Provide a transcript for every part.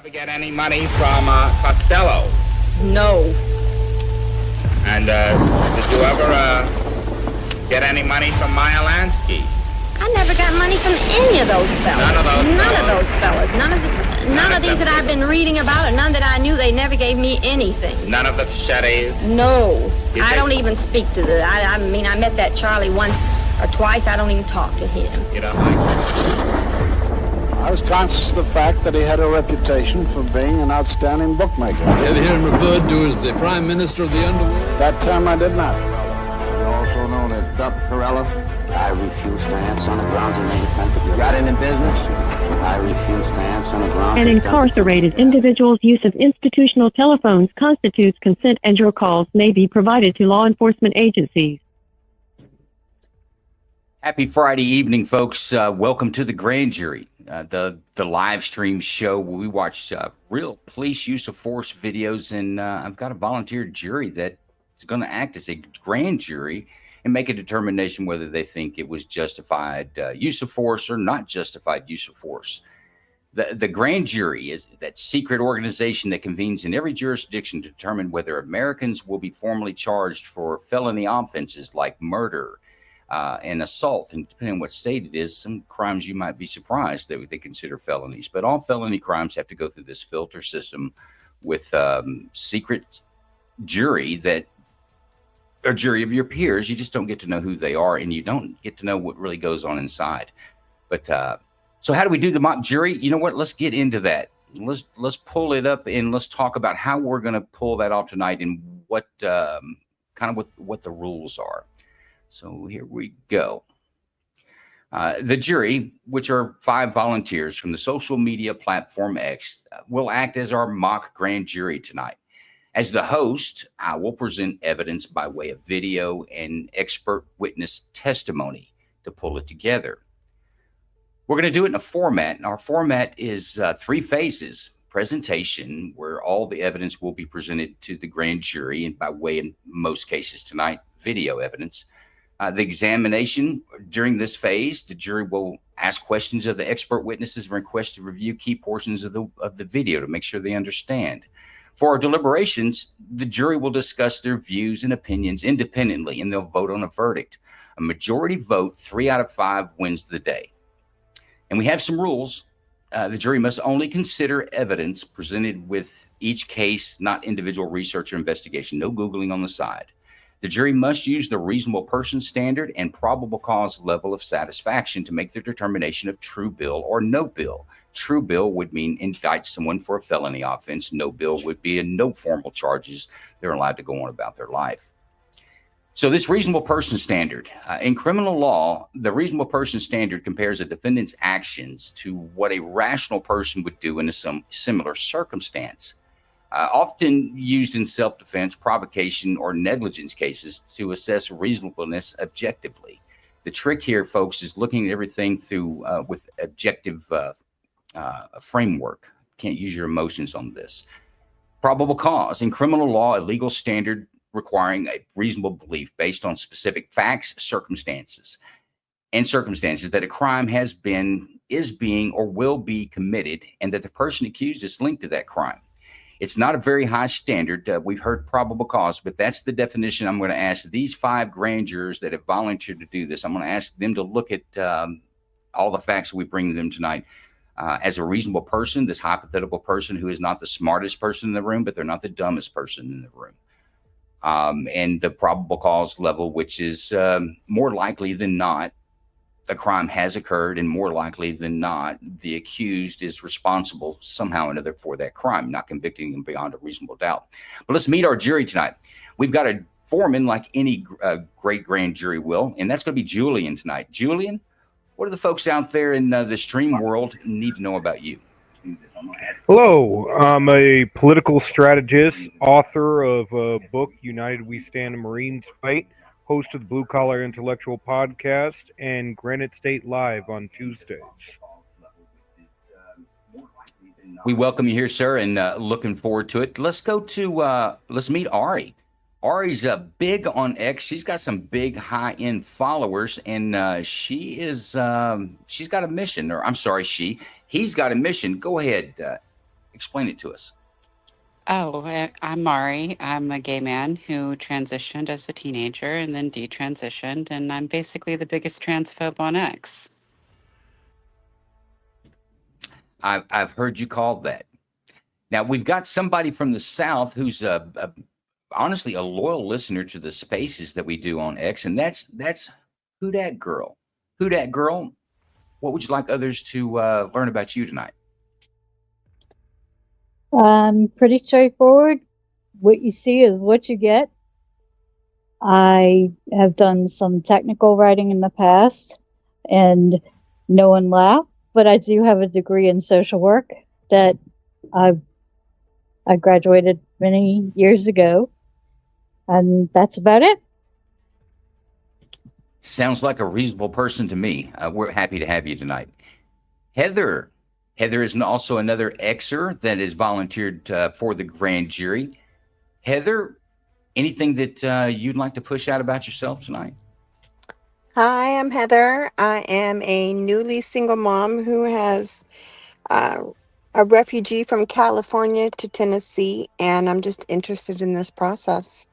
Ever get any money from Costello? No. And did you ever get any money from Meyer Lansky? I never got money from any of those fellas. None of those None of fellas? those fellas. None of these that I've been reading about, or none that I knew. They never gave me anything. None of the Shetties? No. You I think- don't even speak to the... I mean, I met that Charlie once or twice. I don't even talk to him. You don't like I was conscious of the fact that he had a reputation for being an outstanding bookmaker. You ever hear him referred to as the Prime Minister of the Underworld? That term I did not. Also known as Duck Corella. I refuse to answer on the grounds of independence. You got any business? I refuse to answer on the grounds An incarcerated individual's use of institutional telephones constitutes consent, and your calls may be provided to law enforcement agencies. Happy Friday evening, folks. Welcome to the Grand Jury, the live stream show where we watch real police use of force videos. And I've got a volunteer jury that is going to act as a grand jury and make a determination whether they think it was justified use of force or not justified use of force. The grand jury is that secret organization that convenes in every jurisdiction to determine whether Americans will be formally charged for felony offenses like murder, and assault, and depending on what state it is, some crimes you might be surprised that they consider felonies. But all felony crimes have to go through this filter system with secret jury that a jury of your peers. You just don't get to know who they are, and you don't get to know what really goes on inside. But so how do we do the mock jury? You know what? Let's get into that. Let's pull it up and let's talk about how we're going to pull that off tonight and what what the rules are. So here we go. The jury, which are 5 volunteers from the social media platform X, will act as our mock grand jury tonight. As the host, I will present evidence by way of video and expert witness testimony to pull it together. We're going to do it in a format, and our format is 3 phases. Presentation, where all the evidence will be presented to the grand jury, and by way, in most cases tonight, video evidence. The examination. During this phase, the jury will ask questions of the expert witnesses and request to review key portions of the video to make sure they understand. For our deliberations, the jury will discuss their views and opinions independently, and they'll vote on a verdict. A majority vote, 3 out of 5, wins the day. And we have some rules. The jury must only consider evidence presented with each case, not individual research or investigation. No Googling on the side. The jury must use the reasonable person standard and probable cause level of satisfaction to make their determination of true bill or no bill. True bill would mean indict someone for a felony offense. No bill would be no formal charges. They're allowed to go on about their life. So this reasonable person standard, in criminal law, the reasonable person standard compares a defendant's actions to what a rational person would do in some similar circumstance. Often used in self-defense, provocation, or negligence cases to assess reasonableness objectively. The trick here, folks, is looking at everything through with objective framework. Can't use your emotions on this. Probable cause. In criminal law, a legal standard requiring a reasonable belief based on specific facts, circumstances that a crime has been, is being, or will be committed, and that the person accused is linked to that crime. It's not a very high standard. We've heard probable cause, but that's the definition I'm going to ask these 5 grand jurors that have volunteered to do this. I'm going to ask them to look at all the facts we bring to them tonight as a reasonable person, this hypothetical person who is not the smartest person in the room, but they're not the dumbest person in the room. And the probable cause level, which is more likely than not, a crime has occurred, and more likely than not, the accused is responsible somehow or another for that crime, not convicting them beyond a reasonable doubt. But let's meet our jury tonight. We've got a foreman like any great grand jury will, and that's going to be Julian tonight. Julian, what do the folks out there in the stream world need to know about you? Hello, I'm a political strategist, author of a book, United We Stand and Marines Fight, host of the Blue Collar Intellectual Podcast, and Granite State Live on Tuesdays. We welcome you here, sir, and looking forward to it. Let's go to, let's meet Ari. Ari's big on X. She's got some big high-end followers, and she's got a mission, or I'm sorry, he's got a mission. Go ahead, Explain it to us. Oh, I'm Mari. I'm a gay man who transitioned as a teenager and then detransitioned, and I'm basically the biggest transphobe on X. I've heard you called that. Now we've got somebody from the South who's honestly a loyal listener to the spaces that we do on X, and that's Who Dat Girl. Who Dat Girl? What would you like others to learn about you tonight? Pretty straightforward. What you see is what you get. I have done some technical writing in the past, and no one laughed, but I do have a degree in social work that I graduated many years ago, and that's about it. Sounds like a reasonable person to me. We're happy to have you tonight. Heather. Heather is also another Xer that is volunteered for the grand jury. Heather, anything that you'd like to push out about yourself tonight? Hi, I'm Heather. I am a newly single mom who has a refugee from California to Tennessee, and I'm just interested in this process.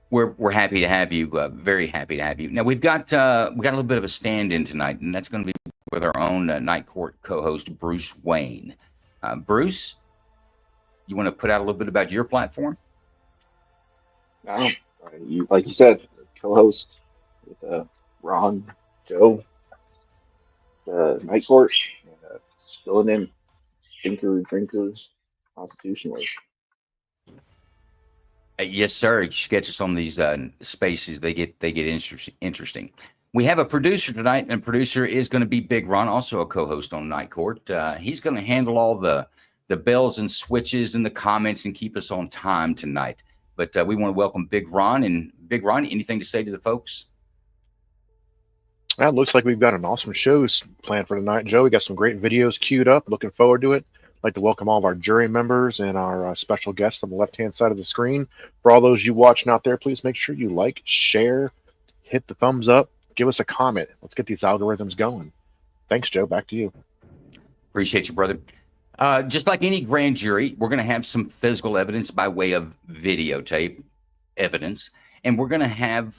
We're happy to have you. Very happy to have you. Now we got a little bit of a stand-in tonight, and that's going to be with our own Night Court co-host Bruce Wayne. Bruce, you want to put out a little bit about your platform? You, like you said, co-host with Ron, Joe, Night Court, filling in drinkers, constitutionally. Yes, sir. You should catch us on these spaces. They get interesting. We have a producer tonight, and producer is going to be Big Ron, also a co-host on Night Court. He's going to handle all the bells and switches and the comments and keep us on time tonight. But we want to welcome Big Ron. And Big Ron, anything to say to the folks? Well, it looks like we've got an awesome show planned for tonight, Joe. We got some great videos queued up. Looking forward to it. I'd like to welcome all of our jury members and our special guests on the left-hand side of the screen. For all those you watching out there, please make sure you like, share, hit the thumbs up, give us a comment. Let's get these algorithms going. Thanks, Joe. Back to you. Appreciate you, brother. Just like any grand jury, we're going to have some physical evidence by way of videotape evidence, and we're going to have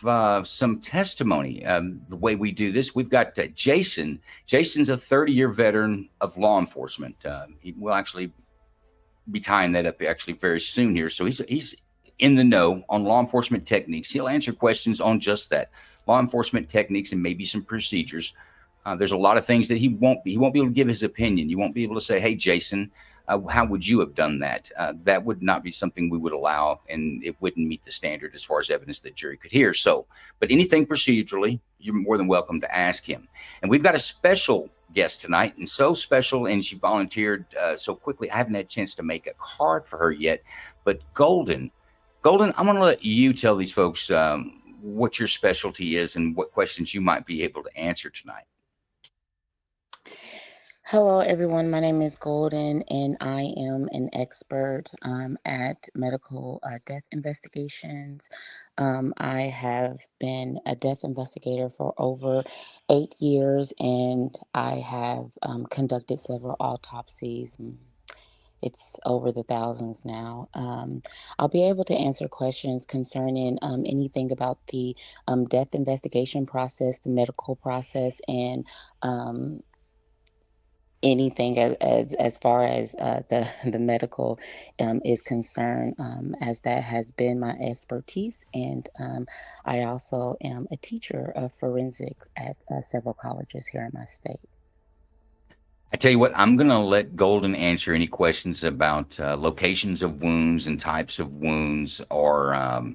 some testimony. The way we do this, we've got Jason. Jason's a 30-year veteran of law enforcement. He will actually be tying that up actually very soon here. So he's in the know on law enforcement techniques. He'll answer questions on just that, law enforcement techniques and maybe some procedures. There's a lot of things that he won't be able to give his opinion. You won't be able to say, hey, Jason, how would you have done that? That would not be something we would allow, and it wouldn't meet the standard as far as evidence that jury could hear. So, but anything procedurally, you're more than welcome to ask him. And we've got a special guest tonight, and so special, and she volunteered so quickly. I haven't had a chance to make a card for her yet. But Golden, I'm going to let you tell these folks what your specialty is and what questions you might be able to answer tonight. Hello, everyone. My name is Golden, and I am an expert at medical death investigations. I have been a death investigator for over 8 years, and I have conducted several autopsies. It's over the thousands now. I'll be able to answer questions concerning anything about the death investigation process, the medical process, and anything as far as the medical is concerned, as that has been my expertise. And I also am a teacher of forensics at several colleges here in my state. I tell you what, I'm going to let Golden answer any questions about locations of wounds and types of wounds, or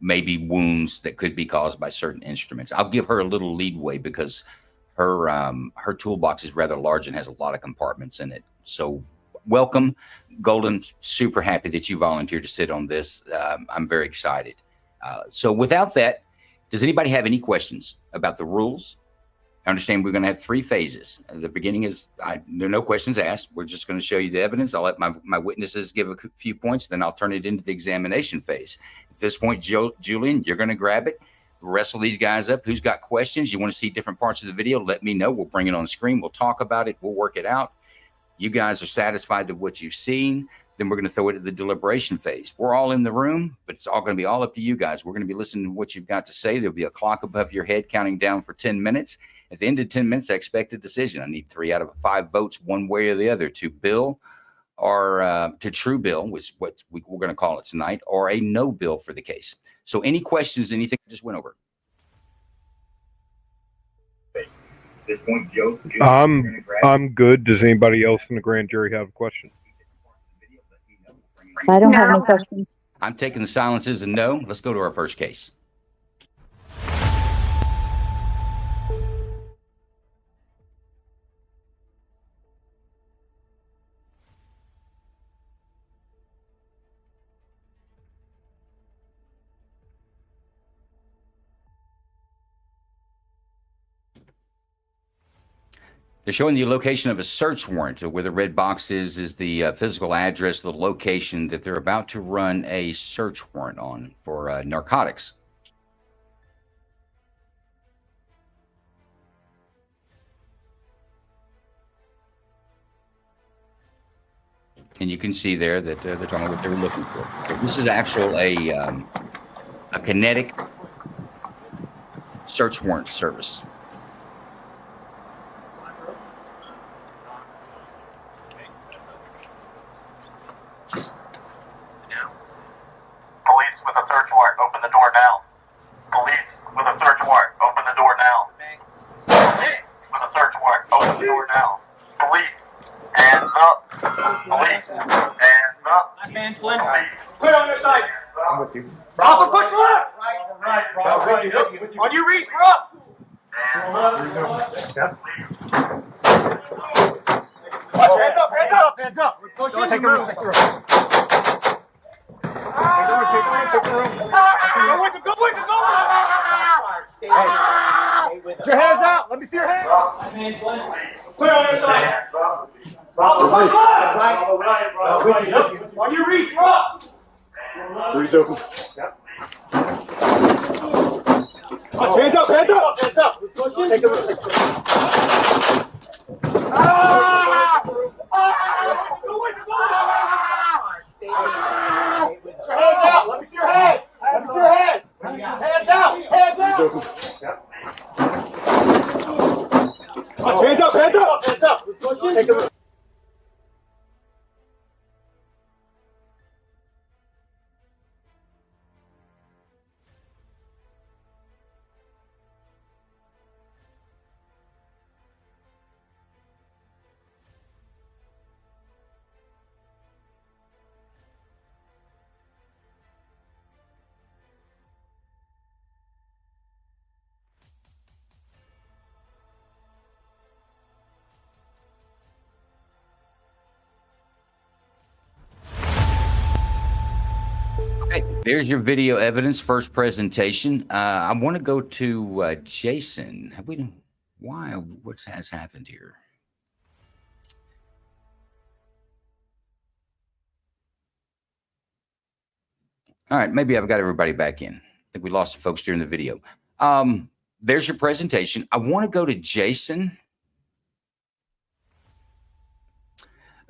maybe wounds that could be caused by certain instruments. I'll give her a little leadway because her toolbox is rather large and has a lot of compartments in it. So welcome, Golden. Super happy that you volunteered to sit on this. I'm very excited. So without that, does anybody have any questions about the rules? I understand we're going to have 3 phases. The beginning is there are no questions asked. We're just going to show you the evidence. I'll let my witnesses give a few points, then I'll turn it into the examination phase. At this point, Julian, you're going to grab it. Wrestle these guys up. Who's got questions? You want to see different parts of the video? Let me know. We'll bring it on screen. We'll talk about it. We'll work it out. You guys are satisfied with what you've seen. Then we're going to throw it at the deliberation phase. We're all in the room, but it's all going to be all up to you guys. We're going to be listening to what you've got to say. There'll be a clock above your head counting down for 10 minutes. At the end of 10 minutes, I expect a decision. I need 3 out of 5 votes, one way or the other, to bill or to true bill, which is what we're going to call it tonight, or a no bill for the case. So any questions, anything I just went over? This point, Joe. I'm good. Does anybody else in the grand jury have a question? I don't have any questions. I'm taking the silence as a no. Let's go to our first case. They're showing the location of a search warrant. Where the red box is the physical address, the location that they're about to run a search warrant on for narcotics. And you can see there that they're talking about what they're looking for. So this is a kinetic search warrant service. Police with a search warrant, open the door now. Police with a search warrant, open the door now. Police with a search warrant, open the door now. Police, hands up. Police, hands up. Nice man, Flynn. Put on your side. I'm with you. Bravo, push left. Right. On your reach, we're up. Hands up. Take the room. Take the room. Go with him. Put your hands out. Let me see your hands. Put it on your side. Right. On your reach, we're up. Three's open. Hands up. Take the room. Put your hands out. Let me see your hands. Hands out. Hands up. Take the room. Okay, there's your video evidence, first presentation. I want to go to Jason. What has happened here? All right, maybe I've got everybody back in. I think we lost some folks during the video. There's your presentation. I want to go to Jason.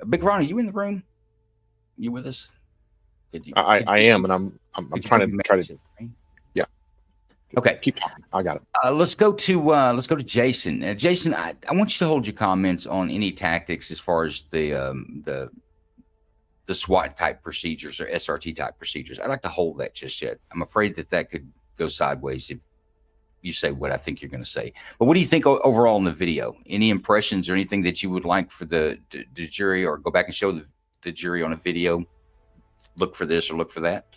Big Ron, are you in the room? You with us? I am, and I'm trying to. Yeah. Okay. Keep talking. I got it. Let's go to Jason. Jason, I want you to hold your comments on any tactics as far as the SWAT type procedures or SRT type procedures. I'd like to hold that just yet. I'm afraid that could go sideways if you say what I think you're going to say. But what do you think overall in the video? Any impressions or anything that you would like for the jury, or go back and show the jury on a video? Look for this or look for that.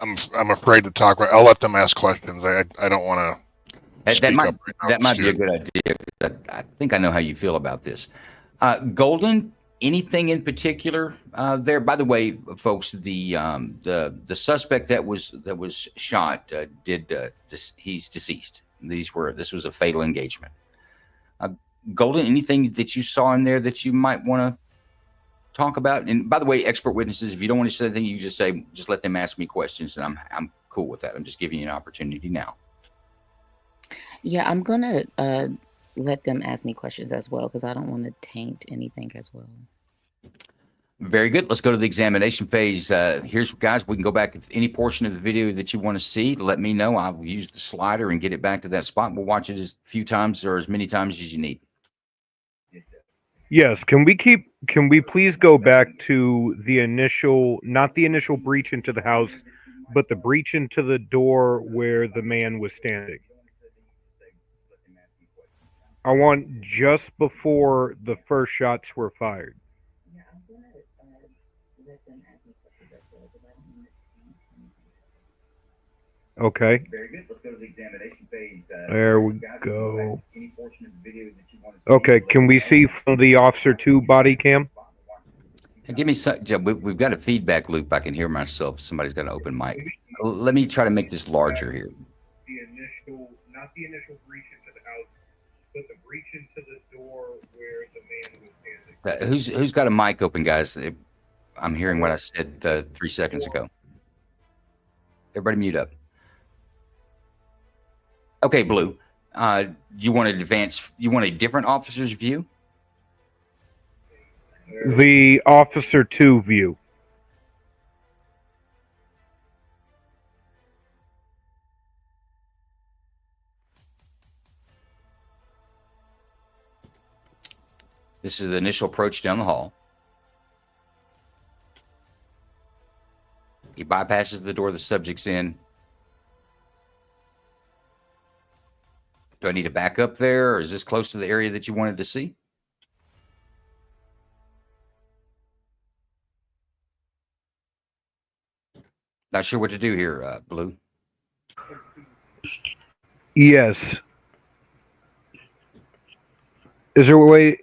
I'm afraid to talk. I'll let them ask questions. I don't want to. That might be a good idea. I think I know how you feel about this. Golden, anything in particular there? By the way, folks, the suspect that was shot he's deceased. This was a fatal engagement. Golden, anything that you saw in there that you might want to talk about? And by the way, expert witnesses, if you don't want to say anything, you just let them ask me questions, and I'm cool with that. I'm just giving you an opportunity now. Yeah, I'm gonna let them ask me questions as well, because I don't want to taint anything as well. Very good. Let's go to the examination phase. Here's, guys, we can go back. If any portion of the video that you want to see, let me know. I will use the slider and get it back to that spot. We'll watch it as few times or as many times as you need. Yes. Can we please go back to the initial, not the initial breach into the house, but the breach into the door where the man was standing? I want just before the first shots were fired. Okay. Very good. Let's go to the examination phase. There we go. Okay, can we see from the Officer 2 body cam? And give me some. We've got a feedback loop. I can hear myself. Somebody's got an open mic. Let me try to make this larger here. The initial, not the initial breach into the house, but the breach into the door where the man was standing. Who's got a mic open, guys? I'm hearing what I said 3 seconds ago. Everybody mute up. Okay, Blue. You want to advance? You want a different officer's view? The Officer 2 view. This is the initial approach down the hall. He bypasses the door the subject's in. Do I need to back up there, or is this close to the area that you wanted to see? Not sure what to do here, Blue. Yes. Is there a way?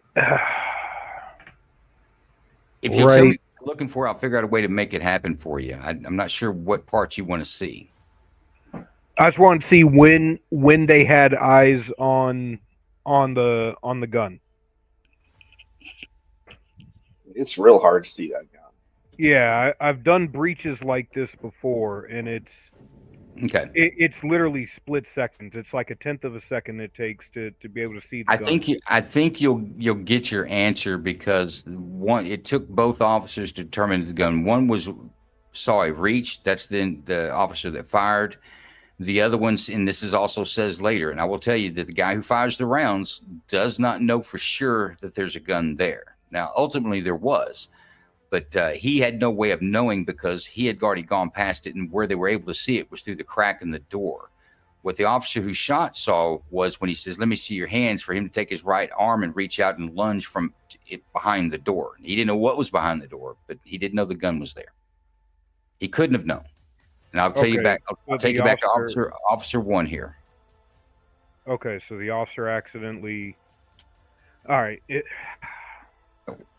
If you tell me what you're looking for, I'll figure out a way to make it happen for you. I'm not sure what parts you want to see. I just want to see when they had eyes on the gun. It's real hard to see that gun. Yeah, I've done breaches like this before, and it's okay. It's literally split seconds. It's like a tenth of a second it takes to be able to see the gun. I think you'll get your answer, because it took both officers to determine the gun. One saw a reach. That's then the officer that fired. The other ones, and this is also says later, and I will tell you that the guy who fires the rounds does not know for sure that there's a gun there. Now, ultimately there was, but he had no way of knowing, because he had already gone past it, and where they were able to see it was through the crack in the door. What the officer who shot saw was when he says, "Let me see your hands," for him to take his right arm and reach out and lunge from it behind the door. He didn't know what was behind the door, but he didn't know the gun was there. He couldn't have known. And I'll tell you back. I'll take you back to Officer 1 here. Okay, so the officer accidentally. All right.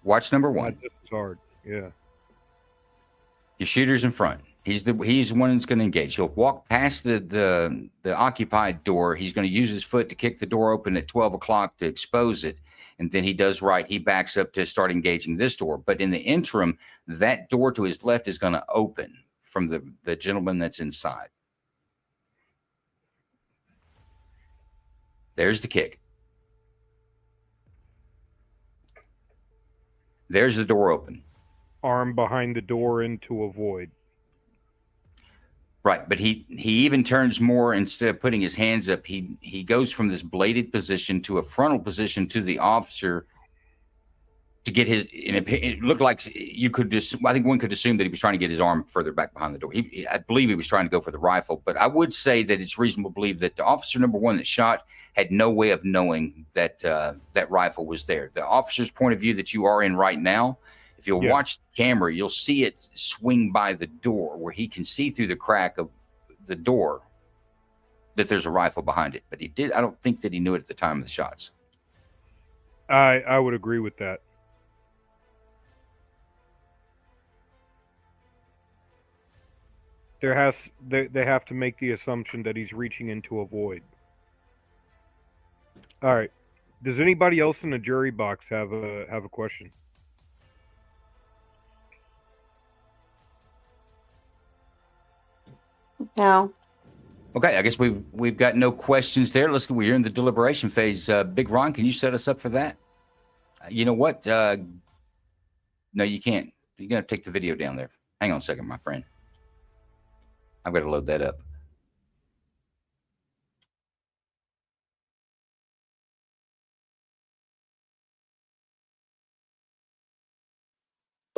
Watch number 1. This is hard. Yeah. Your shooter's in front. He's the one that's going to engage. He'll walk past the occupied door. He's going to use his foot to kick the door open at 12 o'clock to expose it. And then he does right. He backs up to start engaging this door. But in the interim, that door to his left is going to open from the gentleman that's inside. There's the kick. There's the door open. Arm behind the door into a void. Right, but he even turns more, instead of putting his hands up, he goes from this bladed position to a frontal position to the officer to get his. And it looked like you could just. I think one could assume that he was trying to get his arm further back behind the door. I believe he was trying to go for the rifle, but I would say that it's reasonable to believe that the officer number 1 that shot had no way of knowing that that rifle was there. The officer's point of view that you are in right now, if you'll watch the camera, you'll see it swing by the door where he can see through the crack of the door that there's a rifle behind it. But I don't think that he knew it at the time of the shots. I would agree with that. They have to make the assumption that he's reaching into a void. All right. Does anybody else in the jury box have a question? No. Okay, I guess we've got no questions there. We're in the deliberation phase. Big Ron, can you set us up for that? You know what? No, you can't. You're gonna take the video down there. Hang on a second, my friend. I've got to load that up.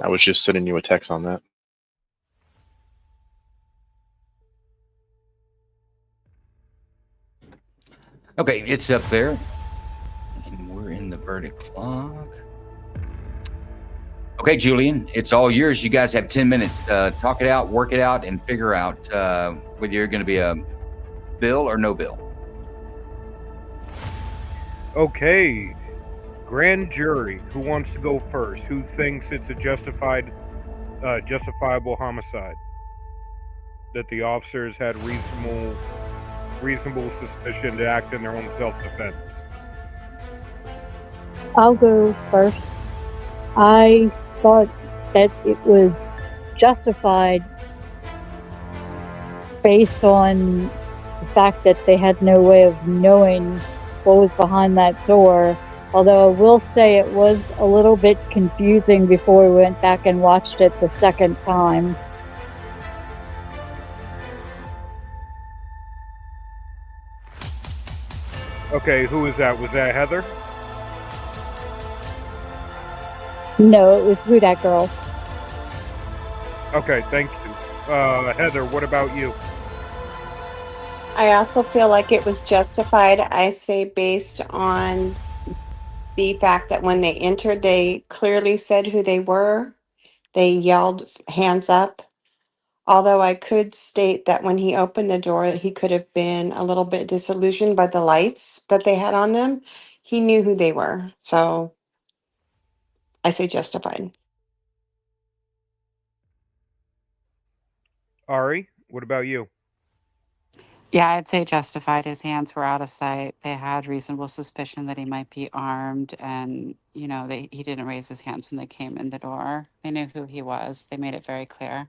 I was just sending you a text on that. Okay, it's up there. And we're in the verdict log. Okay, Julian, it's all yours. You guys have 10 minutes. Talk it out, work it out, and figure out whether you're going to be a bill or no bill. Okay. Grand jury. Who wants to go first? Who thinks it's a justifiable homicide? That the officers had reasonable suspicion to act in their own self-defense. I'll go first. I thought that it was justified based on the fact that they had no way of knowing what was behind that door. Although I will say it was a little bit confusing before we went back and watched it the second time. Okay, who was that? Was that Heather? No, it was Who Dat Girl. Okay, thank you. Heather, what about you? I also feel like it was justified. I say based on the fact that when they entered, they clearly said who they were. They yelled hands up. Although I could state that when he opened the door, he could have been a little bit disillusioned by the lights that they had on them. He knew who they were. So I say justified. Ari, what about you? Yeah, I'd say justified. His hands were out of sight. They had reasonable suspicion that he might be armed, and he didn't raise his hands when they came in the door. They knew who he was. They made it very clear.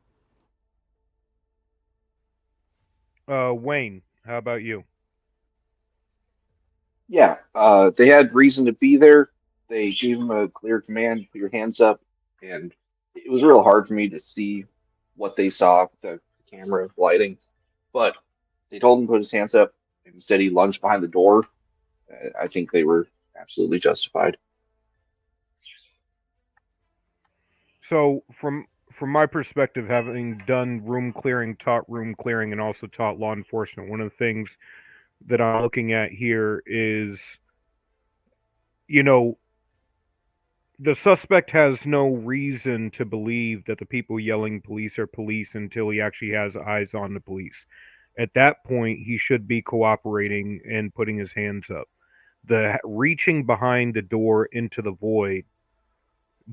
Wayne, how about you? Yeah, they had reason to be there. They gave him a clear command, put your hands up, and it was real hard for me to see what they saw with the camera lighting. But they told him to put his hands up, and instead he lunged behind the door. I think they were absolutely justified. So, from my perspective, having done room clearing, taught room clearing, and also taught law enforcement, one of the things that I'm looking at here is, the suspect has no reason to believe that the people yelling police are police until he actually has eyes on the police. At that point, he should be cooperating and putting his hands up. The reaching behind the door into the void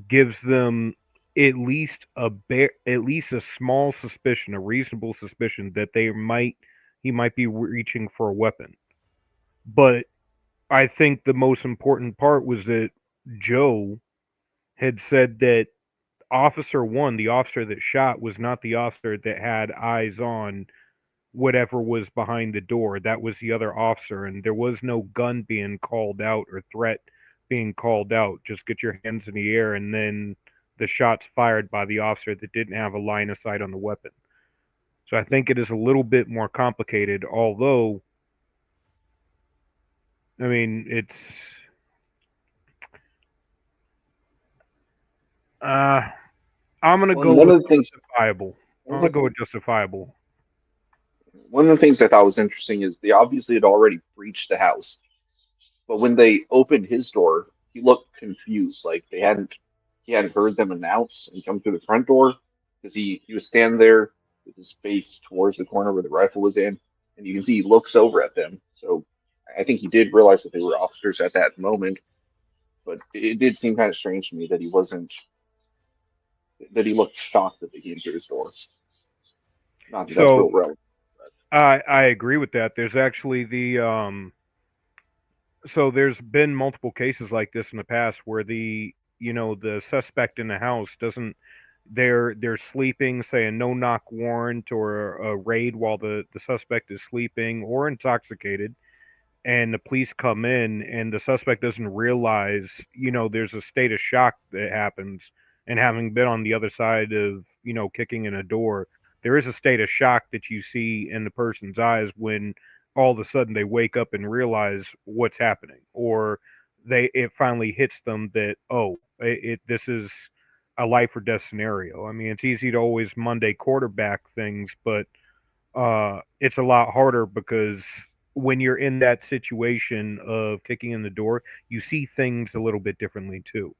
gives them at least a small suspicion, a reasonable suspicion that he might be reaching for a weapon. But I think the most important part was that Joe had said that Officer 1, the officer that shot, was not the officer that had eyes on whatever was behind the door. That was the other officer, and there was no gun being called out or threat being called out. Just get your hands in the air, and then the shots fired by the officer that didn't have a line of sight on the weapon. So I think it is a little bit more complicated, although, I mean, it's... I'm going to go with justifiable. I'm going to go with justifiable. One of the things I thought was interesting is they obviously had already breached the house, but when they opened his door, he looked confused, like he hadn't heard them announce and come through the front door because he was standing there with his face towards the corner where the rifle was in, and you can see he looks over at them. So I think he did realize that they were officers at that moment, but it did seem kind of strange to me that he looked shocked that they came through his door. Not that that's real relevant. I agree with that. There's actually so there's been multiple cases like this in the past where the suspect in the house doesn't they're sleeping, say a no-knock warrant or a raid while the suspect is sleeping or intoxicated, and the police come in and the suspect doesn't realize, there's a state of shock that happens. And having been on the other side of, kicking in a door, there is a state of shock that you see in the person's eyes when all of a sudden they wake up and realize what's happening, or it finally hits them that, oh, this is a life or death scenario. I mean, it's easy to always Monday quarterback things, but it's a lot harder because when you're in that situation of kicking in the door, you see things a little bit differently too.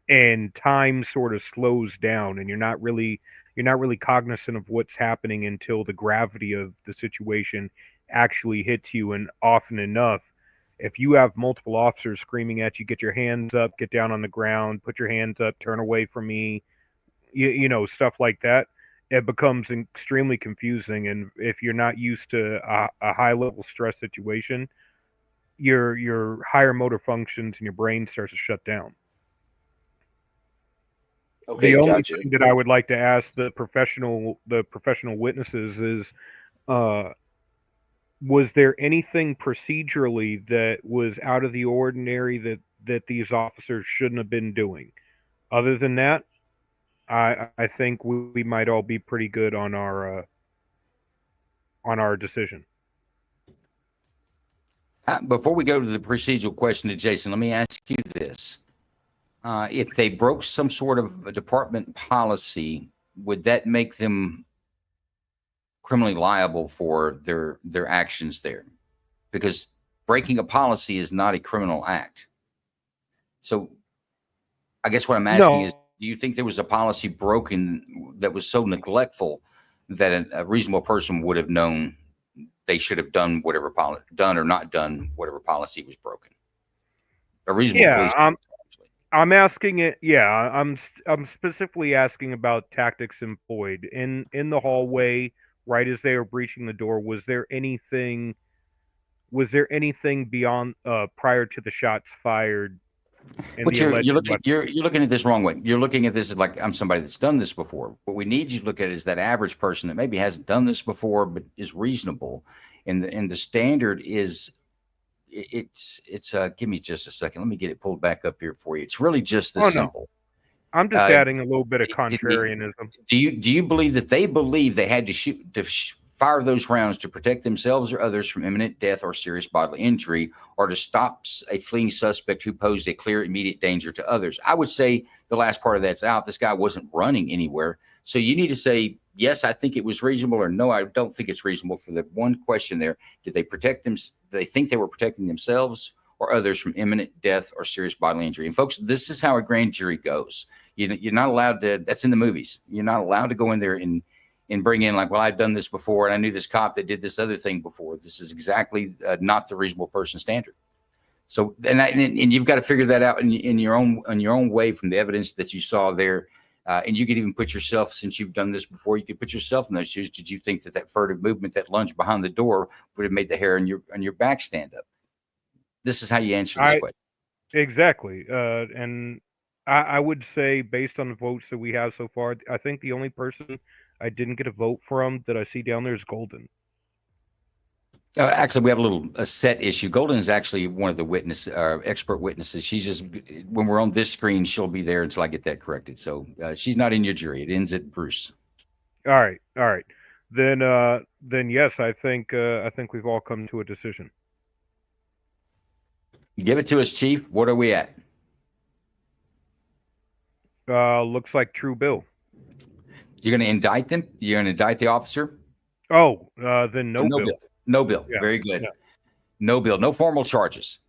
And time sort of slows down, and you're not really cognizant of what's happening until the gravity of the situation actually hits you. And often enough, if you have multiple officers screaming at you, get your hands up, get down on the ground, put your hands up, turn away from me, stuff like that, it becomes extremely confusing. And if you're not used to a high level stress situation, your higher motor functions and your brain starts to shut down. Okay, The only gotcha. thing that I would like to ask the professional witnesses is, uh, was there anything procedurally that was out of the ordinary that these officers shouldn't have been doing? Other than that, I think we might all be pretty good on our decision. Before we go to the procedural question to Jason, let me ask you this. If they broke some sort of a department policy, would that make them criminally liable for their actions there? Because breaking a policy is not a criminal act. So I guess what I'm asking is, do you think there was a policy broken that was so neglectful that a reasonable person would have known they should have done whatever done or not done whatever policy was broken? A reasonable police. I'm asking it. Yeah, I'm specifically asking about tactics employed in the hallway right as they were breaching the door. Was there anything beyond prior to the shots fired? But you're looking at this wrong way. You're looking at this as like, I'm somebody that's done this before. What we need you to look at is that average person that maybe hasn't done this before but is reasonable, and the standard is it's give me just a second. Let me get it pulled back up here for you. It's really just this simple. I'm just adding a little bit of contrarianism. Do you believe that they believe they had to fire those rounds to protect themselves or others from imminent death or serious bodily injury, or to stop a fleeing suspect who posed a clear immediate danger to others? I would say the last part of that's out. This guy wasn't running anywhere. So you need to say, yes, I think it was reasonable, or no, I don't think it's reasonable. For the one question there, did they protect them? Did they think they were protecting themselves or others from imminent death or serious bodily injury? And folks, this is how a grand jury goes. You're not allowed to, that's in the movies. You're not allowed to go in there and bring in like, well, I've done this before and I knew this cop that did this other thing before. This is exactly not the reasonable person standard. So, and you've got to figure that out in your own way from the evidence that you saw there. And you could even put yourself, since you've done this before, you could put yourself in those shoes. Did you think that furtive movement, that lunge behind the door, would have made the hair on your back stand up? This is how you answer this question. Exactly. And I would say, based on the votes that we have so far, I think the only person I didn't get a vote from that I see down there is Golden. Actually, we have a set issue. Golden is actually one of the expert witnesses. She's just, when we're on this screen, she'll be there until I get that corrected. So she's not in your jury. It ends at Bruce. All right. Then yes, I think we've all come to a decision. Give it to us, Chief. What are we at? Looks like true bill. You're going to indict them? You're going to indict the officer? Oh, then no bill. No bill. Yeah. Very good. Yeah. No bill. No formal charges.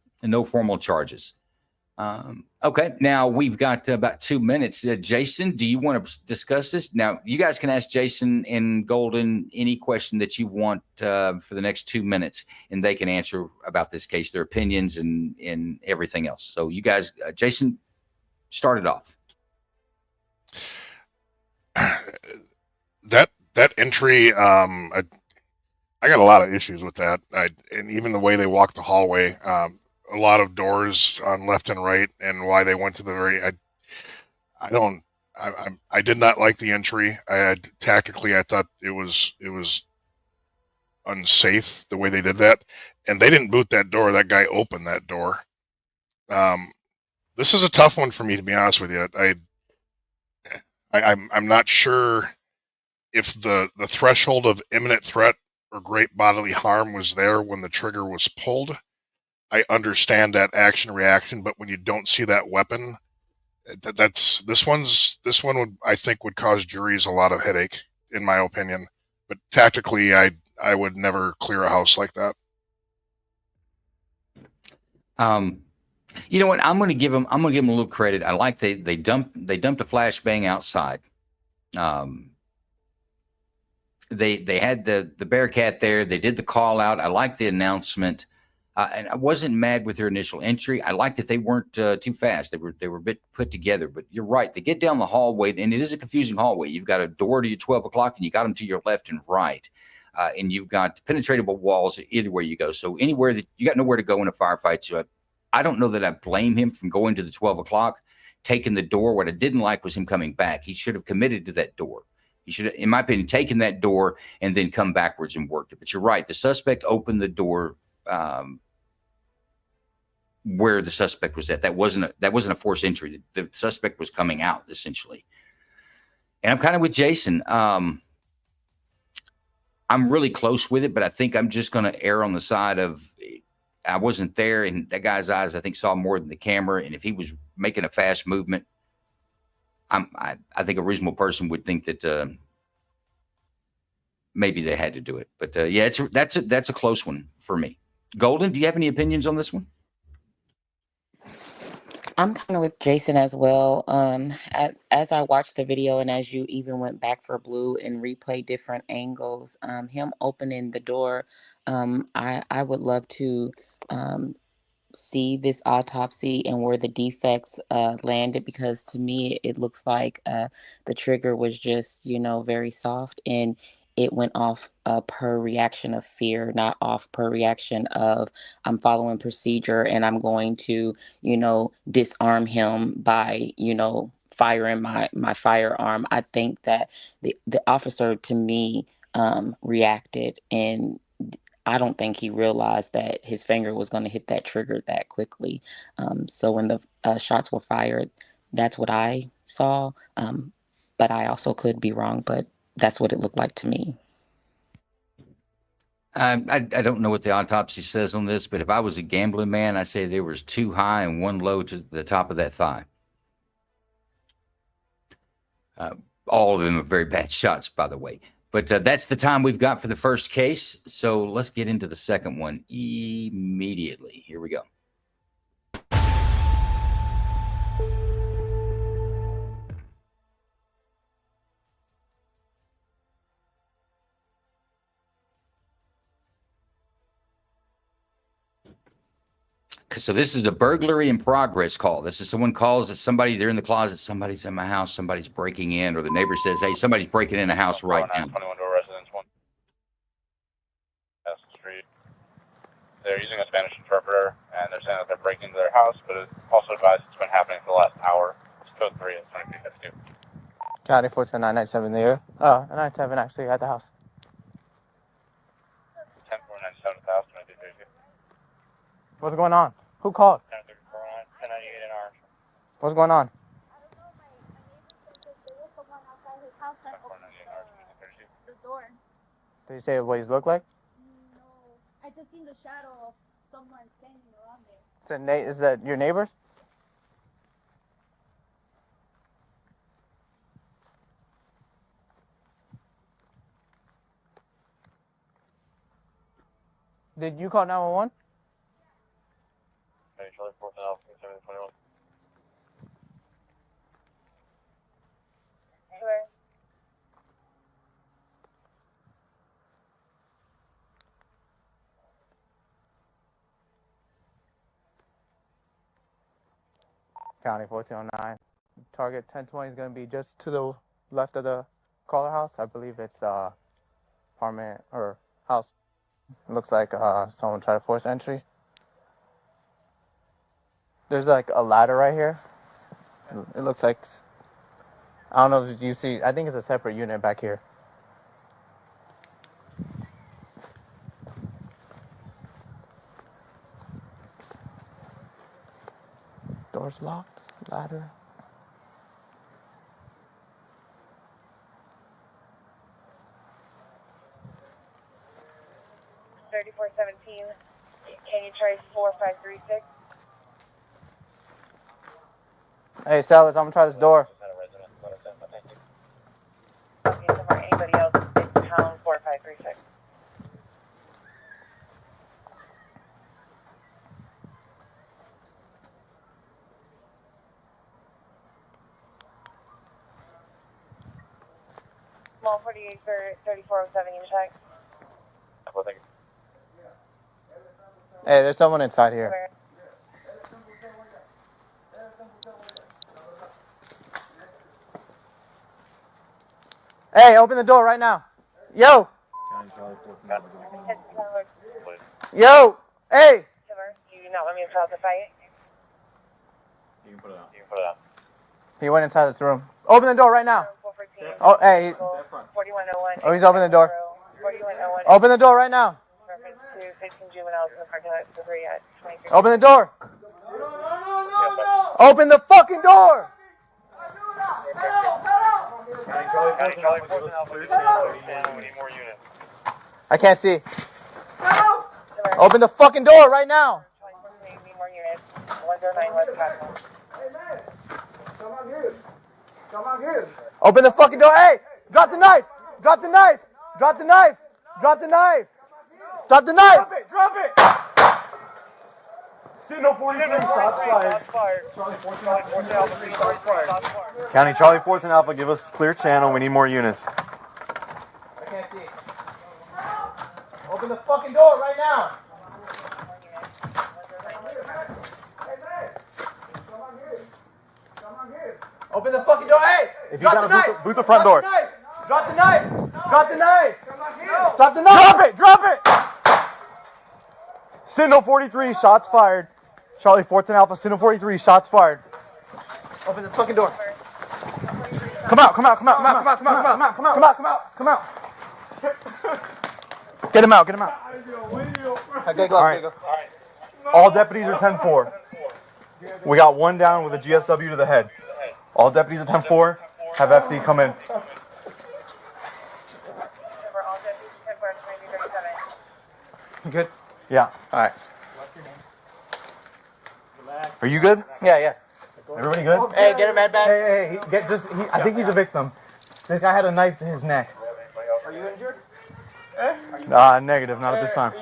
Okay. Now we've got about 2 minutes. Jason, do you want to discuss this? Now, you guys can ask Jason and Golden any question that you want for the next 2 minutes, and they can answer about this case, their opinions and everything else. So you guys, Jason, start it off. That entry, I got a lot of issues with that. And even the way they walked the hallway, a lot of doors on left and right, and why they went to the very, I I did not like the entry. Tactically, I thought it was unsafe the way they did that, and they didn't boot that door. That guy opened that door. This is a tough one for me, to be honest with you. I'm not sure if the threshold of imminent threat or great bodily harm was there when the trigger was pulled. I understand that action reaction, but when you don't see that weapon, this one I think would cause juries a lot of headache, in my opinion. But tactically, I would never clear a house like that. You know what? I'm going to give them a little credit. I like they dumped a flashbang outside. They had the Bearcat there. They did the call out. I like the announcement, and I wasn't mad with their initial entry. I liked that they weren't too fast. They were a bit put together. But you're right. They get down the hallway, and it is a confusing hallway. You've got a door to your 12 o'clock, and you got them to your left and right, and you've got penetratable walls either way you go. So anywhere that you got nowhere to go in a firefight. So I don't know that I blame him from going to the 12 o'clock, taking the door. What I didn't like was him coming back. He should have committed to that door. He should have, in my opinion, taken that door and then come backwards and worked it. But you're right. The suspect opened the door where the suspect was at. That wasn't a forced entry. The suspect was coming out, essentially. And I'm kind of with Jason. I'm really close with it, but I think I'm just going to err on the side of I wasn't there, and that guy's eyes, I think, saw more than the camera. And if he was making a fast movement, I think a reasonable person would think that maybe they had to do it. But yeah, that's a close one for me. Golden, do you have any opinions on this one? I'm kind of with Jason as well. As I watched the video and as you even went back for Blue and replay different angles, him opening the door, I would love to see this autopsy and where the defects landed, because to me it looks like the trigger was just very soft, and it went off per reaction of fear, not off per reaction of I'm following procedure and I'm going to disarm him by firing my firearm. I think that the officer, to me, reacted, and I don't think he realized that his finger was going to hit that trigger that quickly. So when the shots were fired, that's what I saw. But I also could be wrong, but that's what it looked like to me. I don't know what the autopsy says on this, but if I was a gambling man, I say there was 2 high and 1 low to the top of that thigh. All of them are very bad shots, by the way. But that's the time we've got for the first case. So let's get into the second one immediately. Here we go. So this is a burglary in progress call. This is someone calls that somebody, they're in the closet, somebody's in my house, somebody's breaking in, or the neighbor says, hey, somebody's breaking in a house right now. 21 door residence, 1 West Street. They're using a Spanish interpreter, and they're saying that they're breaking into their house, but it's also advised it's been happening for the last hour. It's code 3 at 2352. County 410-997 there. 997 actually at the house. 10-497 south, 2332. What's going on? Who called? 10-349, 1098 in ours. What's going on? The door. Did you say what he looked like? No. I just seen the shadow of someone standing around there. Is that your neighbors? Did you call 911? Okay, Charlie 4000, 721. County 1409. Target 1020 is going to be just to the left of the caller house. I believe it's apartment or house. It looks like someone tried to force entry. There's like a ladder right here. It looks like I don't know if you see. I think it's a separate unit back here. Door's locked. Ladder. 3417. Can you try 4536? Hey, Sellers, I'm gonna try this door. Anybody else in town? 4536. Small 48 3407. You check. Hey, there's someone inside here. Hey, open the door right now. Yo. Yo. Hey. You not let me inside the fight? You can put it out. He went inside this room. Open the door right now. Oh, hey. 4101. Oh, he's opening the door. 4101. Open the door right now. Reference to 15 juveniles in the parking lot for 3 at 23. Open the door. Open the fucking door. Charlie 4th and Alpha, we need more units. I can't see. Open the fucking door right now. We need more units. 109 West Castle. Come on here. Open the fucking door. Hey, drop the knife. Drop the knife. Drop the knife. Drop the knife. Drop the knife. Drop it. Signal 43, shots fired. Charlie 4th and Alpha, shots fired. County Charlie 4th and Alpha, give us clear channel. We need more units. I can't see. Open the fucking door right now. Open the fucking door. Hey! If you got to boot the front door. Drop the knife! Drop the knife! Drop the knife! Drop it! Drop it! Signal 43, shots fired. Charlie 4th and Alpha, Signal 43, shots fired. Open the fucking door. Come out, come out, come out, Come out, come out, come out, come out, come out, come out, come out, come out. Get him out, get him out. Okay, go, All right. go. All deputies are 10-4. We got one down with a GSW to the head. All deputies are 10-4. Have FD come in. You good? Yeah. All right. Are you good? Yeah. Everybody good? Hey, get him med back. Hey, I think he's a victim. This guy had a knife to his neck. Are you injured? Negative, not at this time.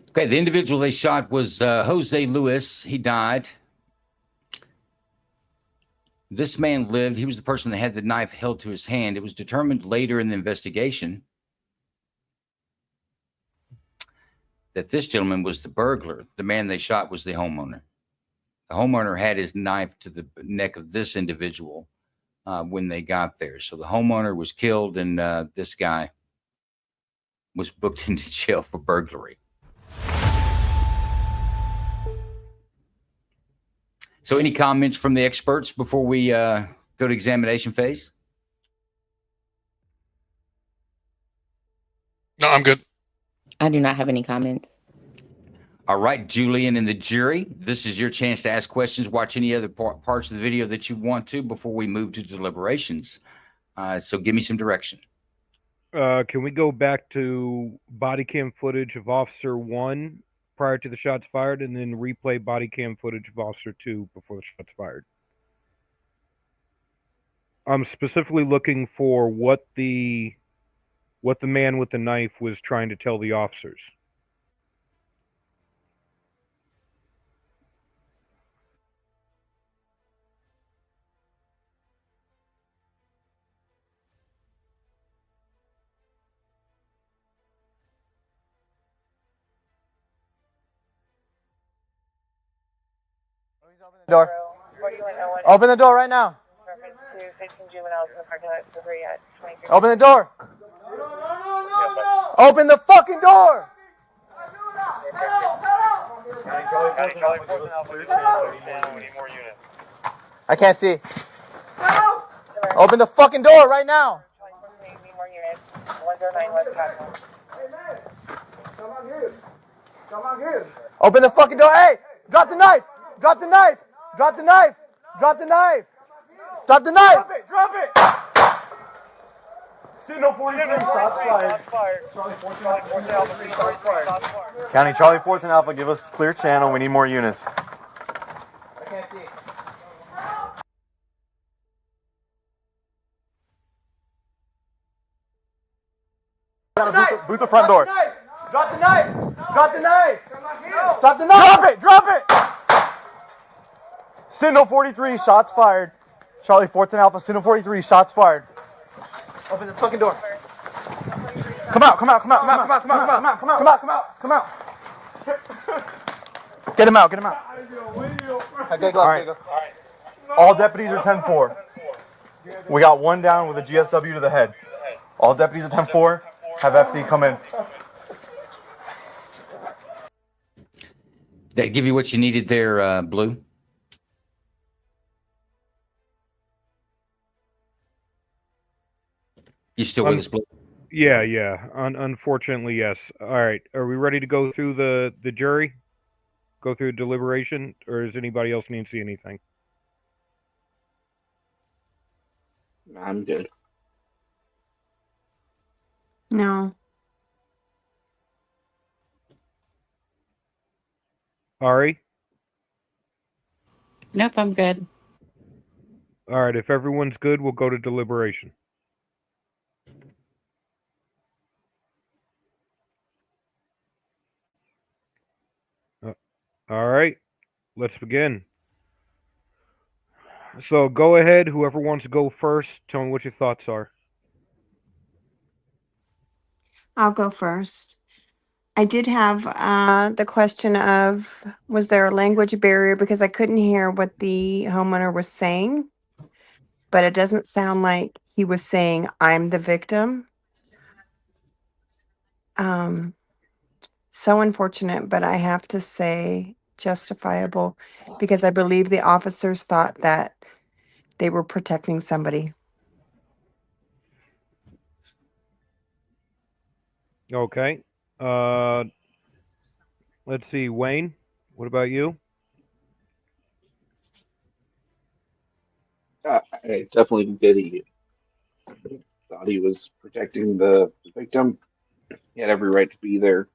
Okay, the individual they shot was Jose Luis. He died. This man lived. He was the person that had the knife held to his hand. It was determined later in the investigation that this gentleman was the burglar. The man they shot was the homeowner. The homeowner had his knife to the neck of this individual when they got there. So the homeowner was killed, and this guy was booked into jail for burglary. So any comments from the experts before we go to examination phase? No, I'm good. I do not have any comments. All right, Julian and the jury, this is your chance to ask questions. Watch any other parts of the video that you want to before we move to deliberations. So give me some direction. Can we go back to body cam footage of Officer 1 prior to the shots fired, and then replay body cam footage of Officer 2 before the shots fired? I'm specifically looking for what the man with the knife was trying to tell the officers. Door. Open the door right now. Open the door. Open the fucking door. Charlie 4th and Alpha, give us clear channel. We need more units. I can't see. Open the fucking door right now. We need more units. 109 West Capitol. Open the fucking door. Hey, drop the knife. Drop the knife. Drop the knife. Drop the knife. Drop the knife. Drop it. Signal 43, shots fired. Charlie 14 Alpha, shots fired. County Charlie 4th and Alpha, give us clear channel. We need more units. I can't see. Boot the front door. Drop the knife. Drop the knife. Drop the knife. Drop it. Drop it. Signal 43, shots fired. Charlie 4th and Alpha, Signal 43, shots fired. Open the fucking door. Come out, come out, come out, come out, come out, come out, come out, come out, come out, come out, come out. Get him out, get him out. Okay, go, right. Go. All deputies are 10-4. We got one down with a GSW to the head. All deputies are 10-4. Have FD come in. Did I give you what you needed there, Blue? You still with us, Blue? Yeah. Unfortunately, yes. All right. Are we ready to go through the jury? Go through deliberation, or does anybody else need to see anything? I'm good. No. Ari? Nope, I'm good. All right. If everyone's good, we'll go to deliberation. All right. Let's begin. So go ahead. Whoever wants to go first, tell me what your thoughts are. I'll go first. I did have the question of, was there a language barrier, because I couldn't hear what the homeowner was saying, but it doesn't sound like he was saying I'm the victim. So unfortunate, but I have to say justifiable, because I believe the officers thought that they were protecting somebody. Okay. Let's see. Wayne, what about you? I definitely did. He thought he was protecting the victim. He had every right to be there.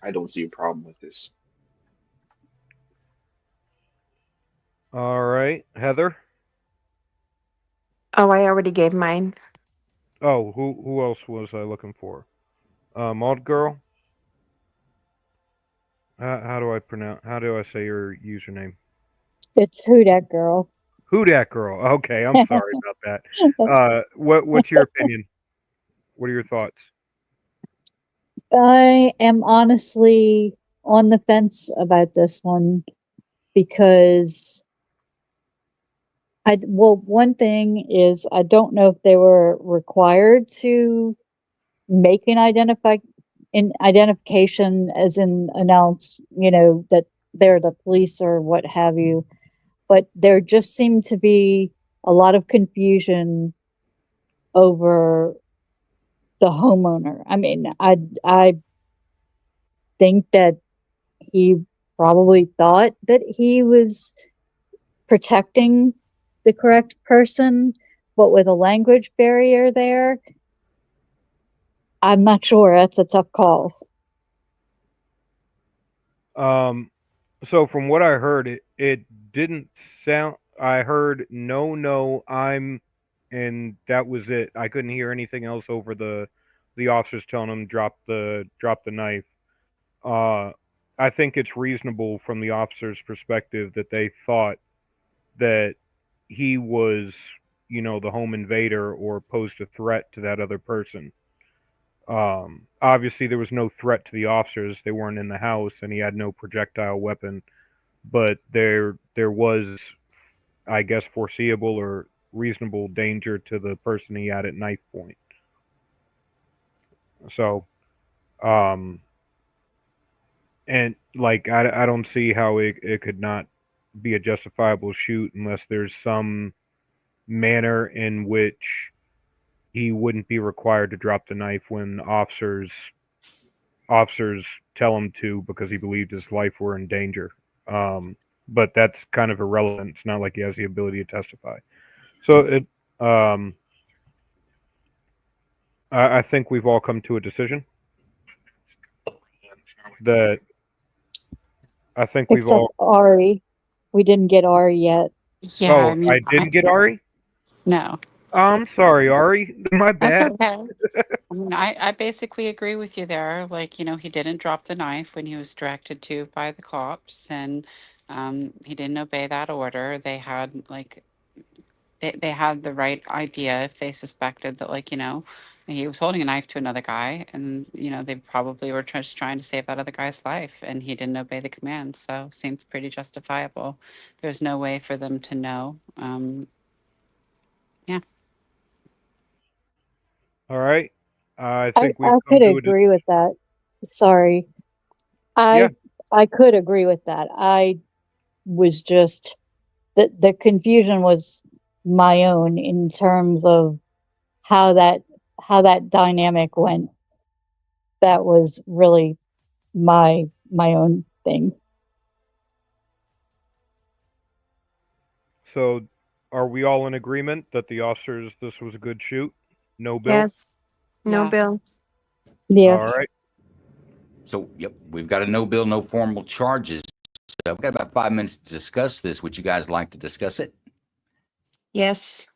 I don't see a problem with this. All right. Heather? Oh, I already gave mine. Oh, who else was I looking for? Mod Girl? How do I say your username? It's Who Dat Girl. Who Dat Girl? Okay, I'm sorry about that. What's your opinion? What are your thoughts? I am honestly on the fence about this one because one thing is I don't know if they were required to make an identification as in announce, that they're the police or what have you. But there just seemed to be a lot of confusion over the homeowner. I mean, I think that he probably thought that he was protecting the correct person, but with a language barrier there, I'm not sure. That's a tough call. So from what I heard, it didn't sound. I heard no, I'm, and that was it. I couldn't hear anything else over the officers telling him drop the knife. I think it's reasonable from the officer's perspective that they thought that he was, the home invader or posed a threat to that other person. Obviously, there was no threat to the officers. They weren't in the house, and he had no projectile weapon. But there was, I guess, foreseeable or reasonable danger to the person he had at knife point. So, And like, I don't see how it could not be a justifiable shoot unless there's some manner in which he wouldn't be required to drop the knife when officers tell him to because he believed his life were in danger. But that's kind of irrelevant. It's not like he has the ability to testify. So I think we've all come to a decision that I think we've Except all. Ari. We didn't get Ari yet. Yeah, I Oh, mean, I didn't get Ari. no, I'm sorry, Ari. My that's bad. okay. I mean, I basically agree with you there. Like, he didn't drop the knife when he was directed to by the cops, and he didn't obey that order. They had they had the right idea if they suspected that, he was holding a knife to another guy, and they probably were just trying to save that other guy's life, and he didn't obey the command. So seems pretty justifiable. There's no way for them to know. Yeah. All right. I I, think we've I come could to a. agree with that. Sorry. Yeah. I could agree with that. I was just the confusion was my own in terms of how that dynamic went. That was really my own thing. So, are we all in agreement that the officers this was a good shoot? No bill. Yes. No bill. Yeah. All right. So, yep, we've got a no bill, no formal charges. So I've got about 5 minutes to discuss this. Would you guys like to discuss it? Yes.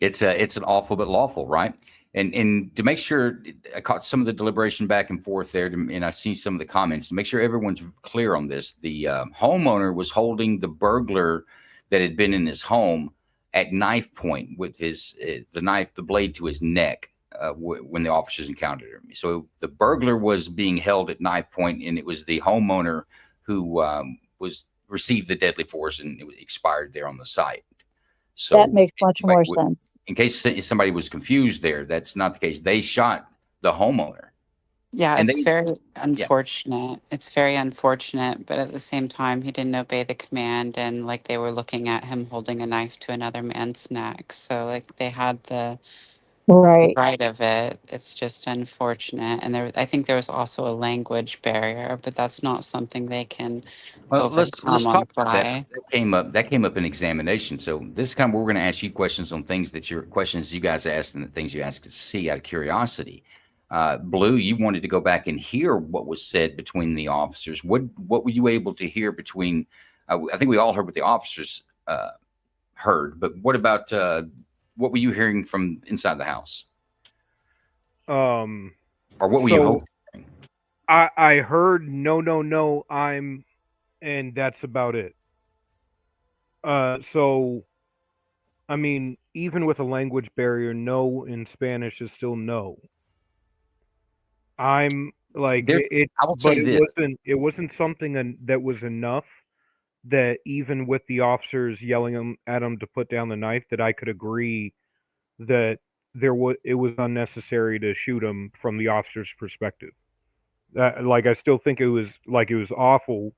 It's an awful but lawful, right? And to make sure, I caught some of the deliberation back and forth there, and I see some of the comments. To make sure everyone's clear on this, the homeowner was holding the burglar that had been in his home at knife point with the blade to his neck when the officers encountered him. So the burglar was being held at knife point, and it was the homeowner who received the deadly force, and it expired there on the site. So That makes much more sense. in case somebody was confused there, that's not the case. They shot the homeowner. Yeah, And it's very Yeah. unfortunate. It's very unfortunate, but at the same time, he didn't obey the command, and they were looking at him holding a knife to another man's neck. So they had the Right. right of it. It's just unfortunate, and I think there was also a language barrier, but that's not something they can Well, let's overcome on talk the about that. fly. That came up in examination. So this is kind of where we're going to ask you questions on things questions you guys asked and the things you asked to see out of curiosity. Blue, you wanted to go back and hear what was said between the officers. What were you able to hear between? I think we all heard what the officers heard, but what about what were you hearing from inside the house? Or what were you hoping? I heard no, and that's about it. So, I mean, even with a language barrier, no in Spanish is still no. I'm like I will say this. It wasn't something that was enough that even with the officers yelling at him to put down the knife, that I could agree that it was unnecessary to shoot him from the officer's perspective. I still think it was awful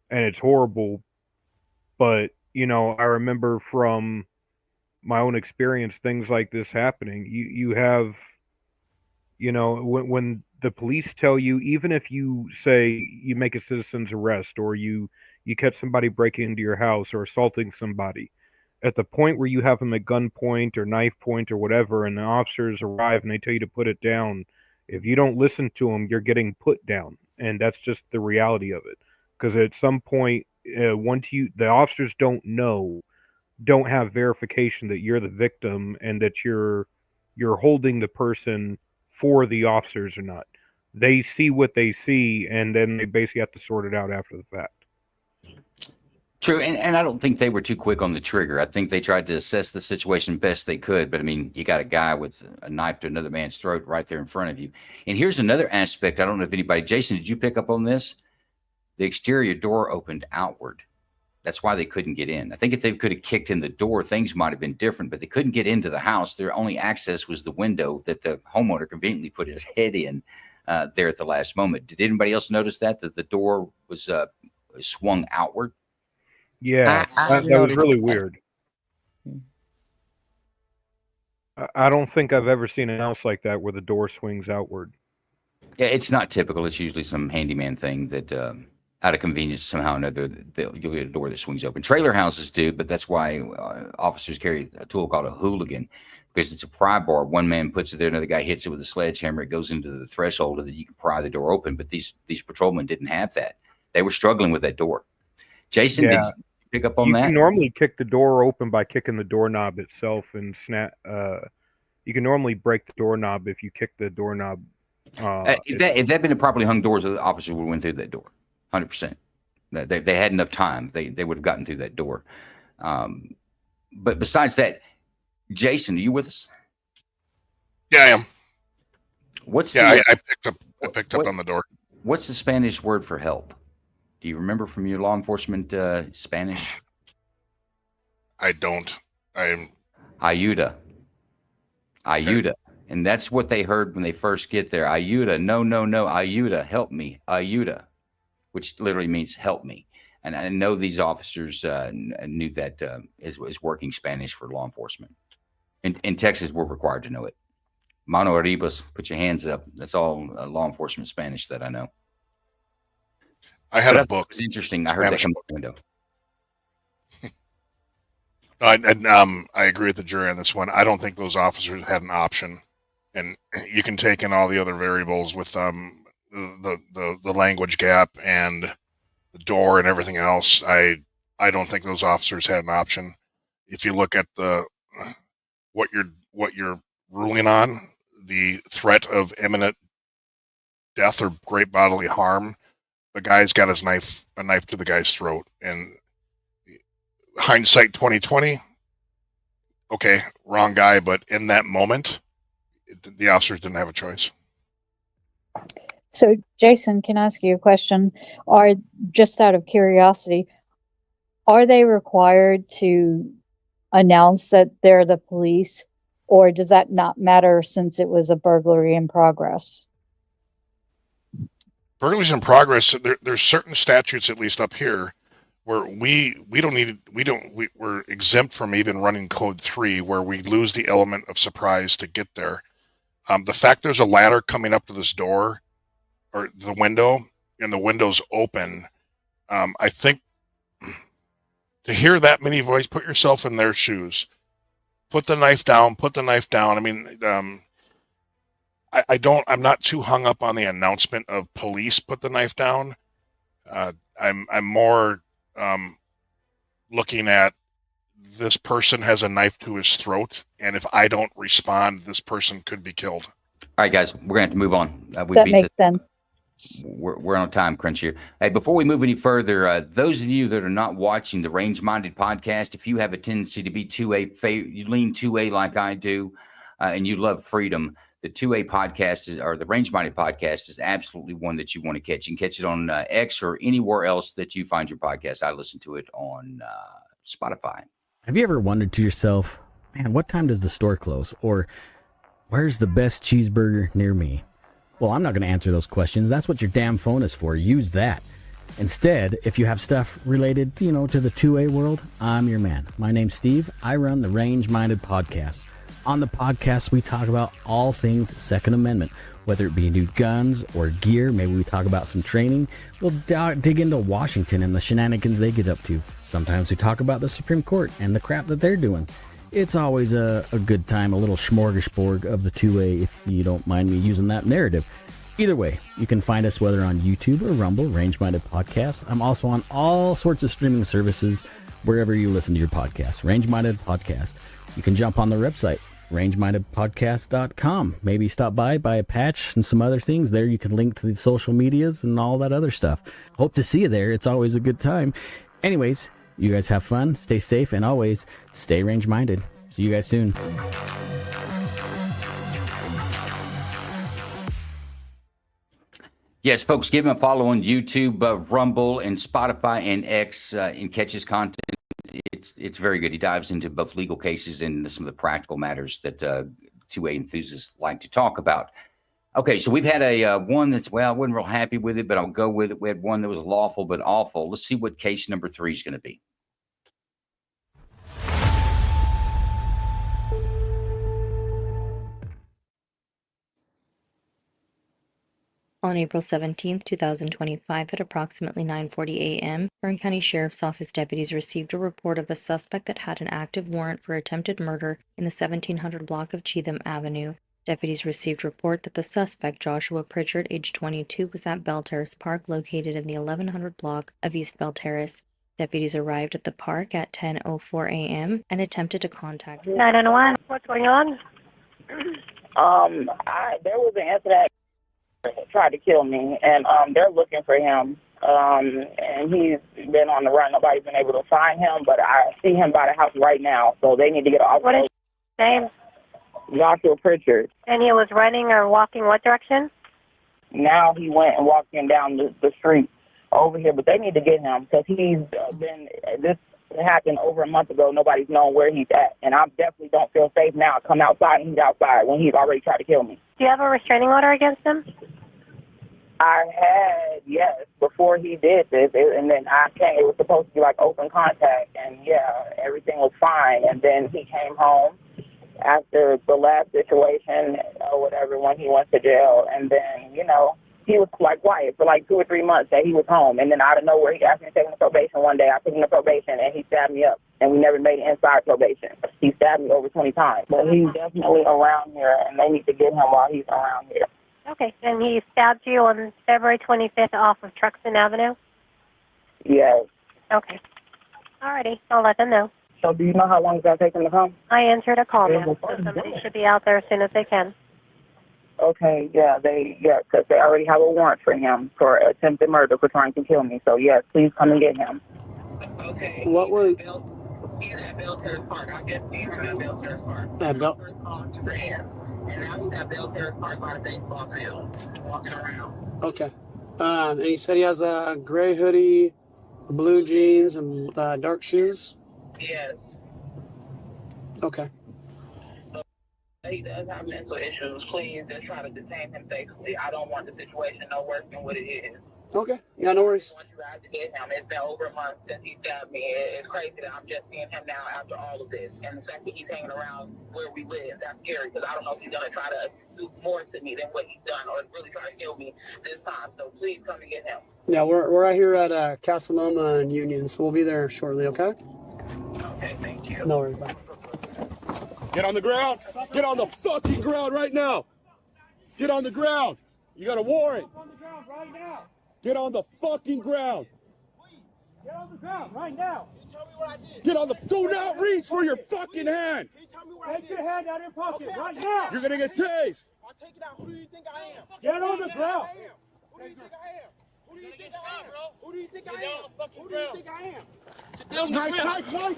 and it's horrible, but I remember from my own experience things like this happening. You have when the police tell you, even if you say you make a citizen's arrest or you catch somebody breaking into your house or assaulting somebody, at the point where you have them at gunpoint or knife point or whatever, and the officers arrive and they tell you to put it down, if you don't listen to them, you're getting put down, and that's just the reality of it. Because at some point, once the officers don't have verification that you're the victim and that you're holding the person for the officers or not. They see what they see, and then they basically have to sort it out after the fact. True, and I don't think they were too quick on the trigger. I think they tried to assess the situation best they could, but I mean, you got a guy with a knife to another man's throat right there in front of you. And here's another aspect. I don't know if anybody, Jason, did you pick up on this? The exterior door opened outward. That's why they couldn't get in. I think if they could have kicked in the door, things might have been different, but they couldn't get into the house. Their only access was the window that the homeowner conveniently put his head in. there at the last moment. Did anybody else notice that the door was swung outward? Yeah, I that was noticed really that. weird. I don't think I've ever seen an house like that where the door swings outward. Yeah, it's not typical. It's usually some handyman thing that, out of convenience, somehow or another, you'll get a door that swings open. Trailer houses do, but that's why officers carry a tool called a hooligan, because it's a pry bar. One man puts it there, another guy hits it with a sledgehammer. It goes into the threshold, and then you can pry the door open. But these patrolmen didn't have that. They were struggling with that door. Jason, did Yeah. you pick up on You that? can normally kick the door open by kicking the doorknob itself and snap. You can normally break the doorknob if you kick the doorknob. If that had been a properly hung door, the officer would have went through that door, 100%. They had enough time. They would have gotten through that door. But besides that, Jason, are you with us? Yeah, I am. I picked up on the door. What's the Spanish word for help? Do you remember from your law enforcement Spanish? I don't. I'm Ayuda. Ayuda. And that's what they heard when they first get there. Ayuda. No, Ayuda. Help me. Ayuda. Which literally means help me. And I know these officers knew that is working Spanish for law enforcement. In Texas, we're required to know it. Mano arribas, put your hands up. That's all law enforcement Spanish that I know. I had a book. It's interesting. I heard that come out the window. I agree with the jury on this one. I don't think those officers had an option, and you can take in all the other variables with the language gap and the door and everything else. I don't think those officers had an option. If you look at what you're ruling on, the threat of imminent death or great bodily harm, the guy's got a knife to the guy's throat, and hindsight 2020. Okay, wrong guy, but in that moment, the officers didn't have a choice. So, Jason, can I ask you a question? Just out of curiosity, are they required to announce that they're the police, or does that not matter since it was a burglary in progress? Burglaries in progress. There's certain statutes, at least up here, where we're exempt from even running code 3, where we lose the element of surprise to get there. The fact there's a ladder coming up to this door or the window, and the window's open, I think to hear that many voice, put yourself in their shoes. Put the knife down. I mean, I'm not too hung up on the announcement of police put the knife down. I'm more looking at this person has a knife to his throat, and if I don't respond, this person could be killed. All right, guys, we're gonna have to move on. That makes sense. We're on a time crunch here. Hey, before we move any further, those of you that are not watching the Range Minded podcast, if you have a tendency to be 2A, you lean 2A like I do, and you love freedom, the 2A podcast or the Range Minded podcast is absolutely one that you want to catch. You can catch it on X or anywhere else that you find your podcast. I listen to it on Spotify. Have you ever wondered to yourself, man, what time does the store close? Or where's the best cheeseburger near me? Well, I'm not going to answer those questions. That's what your damn phone is for. Use that. Instead, if you have stuff related, to the 2A world, I'm your man. My name's Steve. I run the Range Minded podcast. On the podcast, we talk about all things Second Amendment, whether it be new guns or gear. Maybe we talk about some training. We'll dig into Washington and the shenanigans they get up to. Sometimes we talk about the Supreme Court and the crap that they're doing. It's always a good time, a little smorgasbord of the 2A, if you don't mind me using that narrative. Either way, you can find us whether on YouTube or Rumble, Range Minded Podcast. I'm also on all sorts of streaming services, wherever you listen to your podcast, Range Minded Podcast. You can jump on the website, rangemindedpodcast.com. Maybe stop by, buy a patch and some other things. There you can link to the social medias and all that other stuff. Hope to see you there. It's always a good time. Anyways, you guys have fun, stay safe, and always stay range-minded. See you guys soon. Yes, folks, give him a follow on YouTube, Rumble, and Spotify, and X, and catch his content. It's very good. He dives into both legal cases and some of the practical matters that 2A enthusiasts like to talk about. Okay, so we've had a one that's, well, I wasn't real happy with it, but I'll go with it. We had one that was lawful but awful. Let's see what case number 3 is going to be. On April 17, 2025, at approximately 9:40 a.m., Kern County Sheriff's Office deputies received a report of a suspect that had an active warrant for attempted murder in the 1700 block of Cheatham Avenue. Deputies received report that the suspect, Joshua Pritchard, age 22, was at Bell Terrace Park, located in the 1100 block of East Bell Terrace. Deputies arrived at the park at 10:04 a.m. and attempted to contact 911, what's going on? There was an incident tried to kill me, and they're looking for him. And he's been on the run. Nobody's been able to find him, but I see him by the house right now, so they need to get off. What is his name? Joshua Pritchard. And he was running or walking what direction? Now he went and walked him down the street over here, but they need to get him because he's this happened over a month ago. Nobody's known where he's at, and I definitely don't feel safe now. I come outside and he's outside when he's already tried to kill me. Do you have a restraining order against him? I had, yes, before he did this, and then I came. It was supposed to be like open contact, and yeah, everything was fine. And then he came home after the last situation or whatever when he went to jail, and then, you know, he was like quiet for like 2 or 3 months that he was home, and then out of nowhere he asked me to take him to probation one day. I took him to probation, and he stabbed me up, and we never made it inside probation. He stabbed me over 20 times. But he's definitely around here, and they need to get him while he's around here. Okay, and he stabbed you on February 25th off of Truxton Avenue? Yes. Okay. Alrighty, I'll let them know. So do you know how long it's going to take him to come? I answered a call, ma'am, so somebody should be out there as soon as they can. Okay, because they already have a warrant for him for attempted murder for trying to kill me. So, yes, please come and get him. Okay. What was... He's at Bell Terrace Park. I just seen him at Bell Terrace Park. At Bell... And now he's at Bell Terrace Park by the baseball field, walking around. Okay. And he said he has a gray hoodie, blue jeans, and dark shoes? Yes. Okay. He does have mental issues. Please just try to detain him safely. I don't want the situation no worse than what it is. Okay. Yeah, no worries. I want you guys to get him. It's been over a month since he stabbed me. It's crazy that I'm just seeing him now after all of this. And the fact that he's hanging around where we live, that's scary because I don't know if he's going to try to do more to me than what he's done or really try to kill me this time. So please come and get him. Yeah, we're right here at Casa Loma and Union, so we'll be there shortly, okay? Okay, thank you. No worries, bye. Get on the ground. Get on the fucking ground right now. Get on the ground. You got a warrant. Get on the fucking ground. Get on the ground right now. Get on the... Do not reach for your fucking hand. Take your hand out of your pocket right now. You're going to get tased. I'll take it out. Who do you think I am? Get on the ground. Who do you think I am? Who do you think I am? Who do you think I am? Who do you think I am? Sit down on the ground.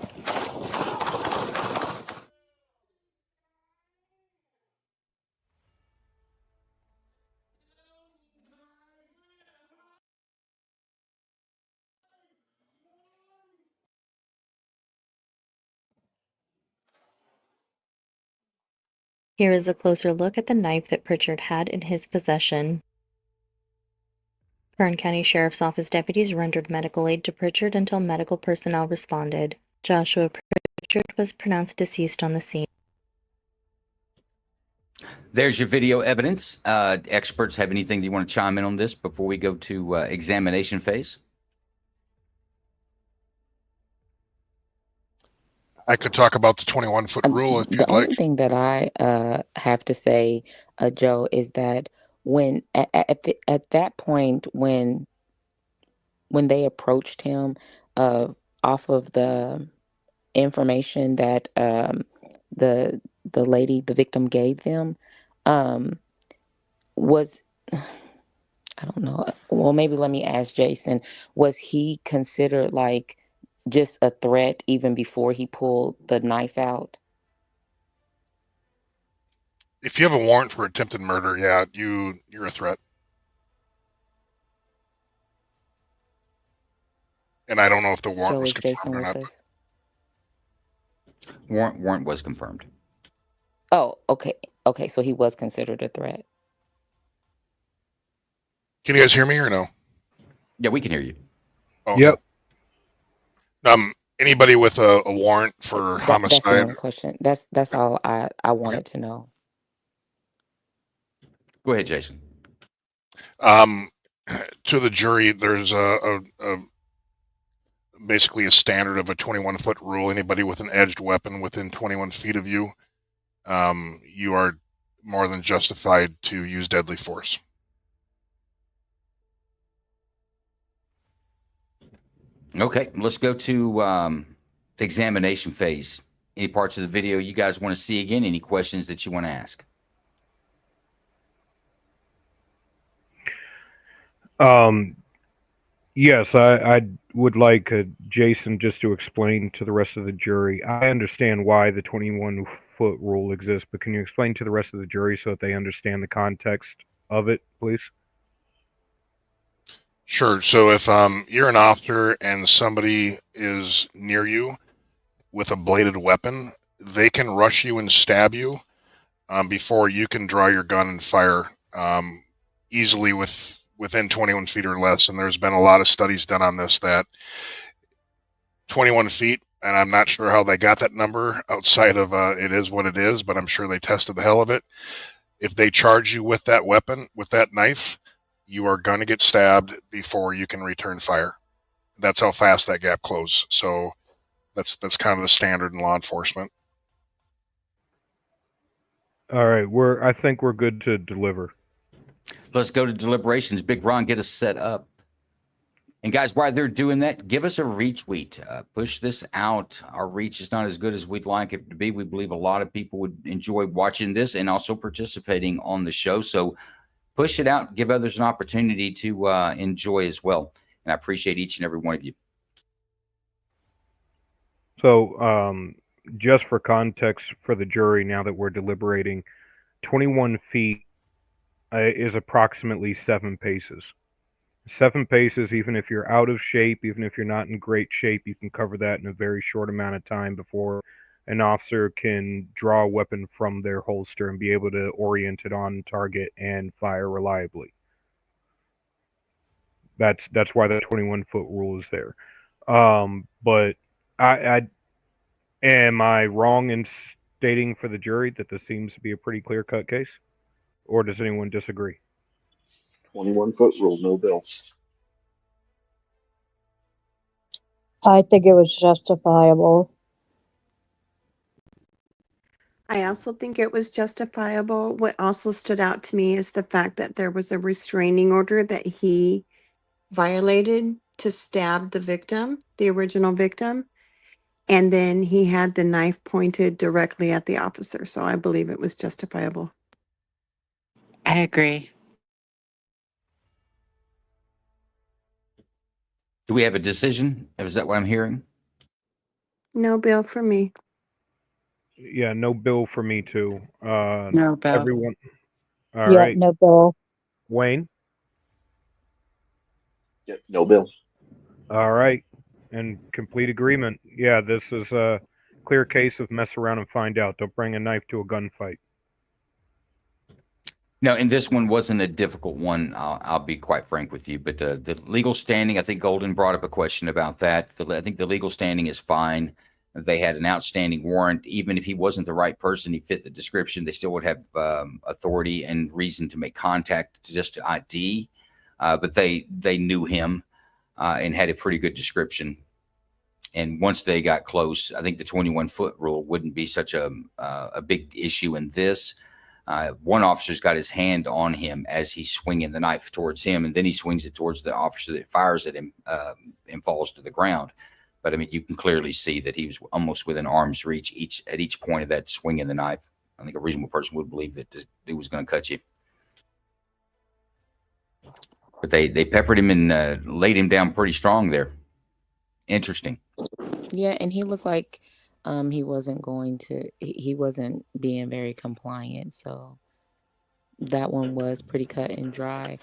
Here is a closer look at the knife that Pritchard had in his possession. Kern County Sheriff's Office deputies rendered medical aid to Pritchard until medical personnel responded. Joshua Pritchard was pronounced deceased on the scene. There's your video evidence. Experts have anything you want to chime in on this before we go to examination phase? I could talk about the 21-foot rule if you'd The like. only thing that I have to say, Joe, is that when at that point when they approached him off of the information that the lady, the victim, gave them, was, I don't know. Well, maybe let me ask Jason. Was he considered like just a threat even before he pulled the knife out? If you have a warrant for attempted murder, yeah, you're a threat. And I don't know if the warrant Joe, was is Jason confirmed or with not. us? Warrant was confirmed. Oh, okay. Okay, so he was considered a threat. Can you guys hear me or no? Yeah, we can hear you. Okay. Yep. Anybody with a warrant for That's the homicide? only question. That's all I wanted to know. Go ahead, Jason. To the jury, there's basically a standard of a 21-foot rule. Anybody with an edged weapon within 21 feet of you, you are more than justified to use deadly force. Okay, let's go to the examination phase. Any parts of the video you guys want to see again? Any questions that you want to ask? Yes, I would like Jason just to explain to the rest of the jury. I understand why the 21-foot rule exists, but can you explain to the rest of the jury so that they understand the context of it, please? Sure. So if you're an officer and somebody is near you with a bladed weapon, they can rush you and stab you before you can draw your gun and fire easily within 21 feet or less. And there's been a lot of studies done on this that 21 feet, and I'm not sure how they got that number outside of it is what it is, but I'm sure they tested the hell of it. If they charge you with that weapon, with that knife, you are going to get stabbed before you can return fire. That's how fast that gap closes. So that's kind of the standard in law enforcement. All right, I think we're good to deliver. Let's go to deliberations. Big Ron, get us set up. And guys, while they're doing that, give us a retweet. Push this out. Our reach is not as good as we'd like it to be. We believe a lot of people would enjoy watching this and also participating on the show. So push it out. Give others an opportunity to enjoy as well. And I appreciate each and every one of you. So, just for context for the jury, now that we're deliberating, 21 feet is approximately 7 paces. 7 paces, even if you're out of shape, even if you're not in great shape, you can cover that in a very short amount of time before an officer can draw a weapon from their holster and be able to orient it on target and fire reliably. That's why the 21-foot rule is there. But I am I wrong in stating for the jury that this seems to be a pretty clear-cut case? Or does anyone disagree? 21-foot rule, no bill. I think it was justifiable. I also think it was justifiable. What also stood out to me is the fact that there was a restraining order that he violated to stab the victim, the original victim. And then he had the knife pointed directly at the officer. So I believe it was justifiable. I agree. Do we have a decision? Is that what I'm hearing? No bill for me. Yeah, no bill for me too. No bill. Everyone. All Yeah, right. no bill. Wayne. Yep, no bill. All right. And complete agreement. Yeah, this is a clear case of mess around and find out. Don't bring a knife to a gunfight. No, and this one wasn't a difficult one. I'll be quite frank with you. But the legal standing, I think Golden brought up a question about that. I think the legal standing is fine. They had an outstanding warrant. Even if he wasn't the right person, he fit the description, they still would have authority and reason to make contact just to ID. But they knew him and had a pretty good description. And once they got close, I think the 21-foot rule wouldn't be such a big issue in this. One officer's got his hand on him as he's swinging the knife towards him, and then he swings it towards the officer that fires at him and falls to the ground. But I mean, you can clearly see that he was almost within arm's reach at each point of that swing of the knife. I think a reasonable person would believe that this dude was going to cut you. But they peppered him and laid him down pretty strong there. Interesting. Yeah, and he looked like he wasn't going to. He wasn't being very compliant. So that one was pretty cut and dry.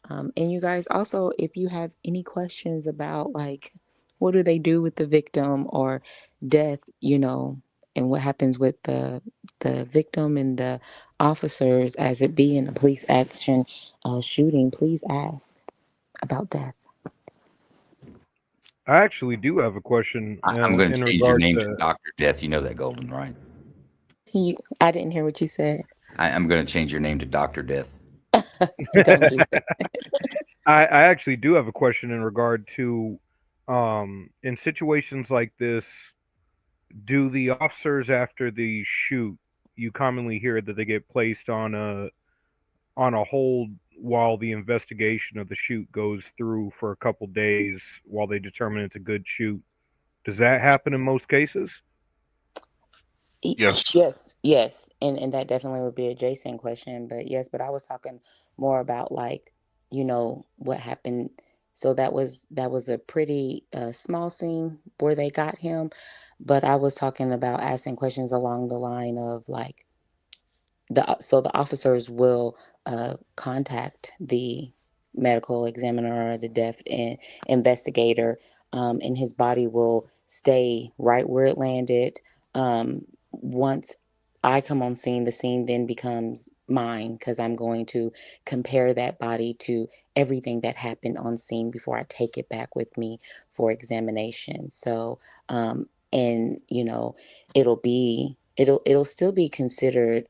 And you guys also, if you have any questions about like what do they do with the victim or death, and what happens with the victim and the officers, as it be in a police action shooting, please ask about death. I actually do have a question I'm going in to change your regard name to to. Dr. Death. You know that, Golden, right? I didn't hear what you said. I'm going to change your name to Dr. Death. Don't do that. I actually do have a question in regard to, in situations like this, do the officers after the shoot, you commonly hear that they get placed on a hold while the investigation of the shoot goes through for a couple days while they determine it's a good shoot. Does that happen in most cases? Yes. Yes, and that definitely would be a Jason question, but yes, but I was talking more about like, what happened. So that was a pretty small scene where they got him, but I was talking about asking questions along the line of like the officers will contact the medical examiner or the death investigator, and his body will stay right where it landed. Once I come on scene, the scene then becomes mine because I'm going to compare that body to everything that happened on scene before I take it back with me for examination. So, and it'll still be considered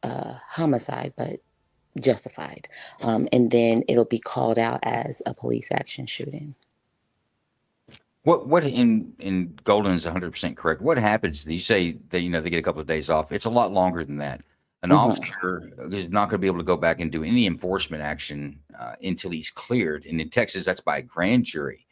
homicide, but justified, and then it'll be called out as a police action shooting. What in Golden is 100% correct. What happens? You say that they get a couple of days off. It's a lot longer than that. An officer is not going to be able to go back and do any enforcement action until he's cleared. And in Texas, that's by a grand jury.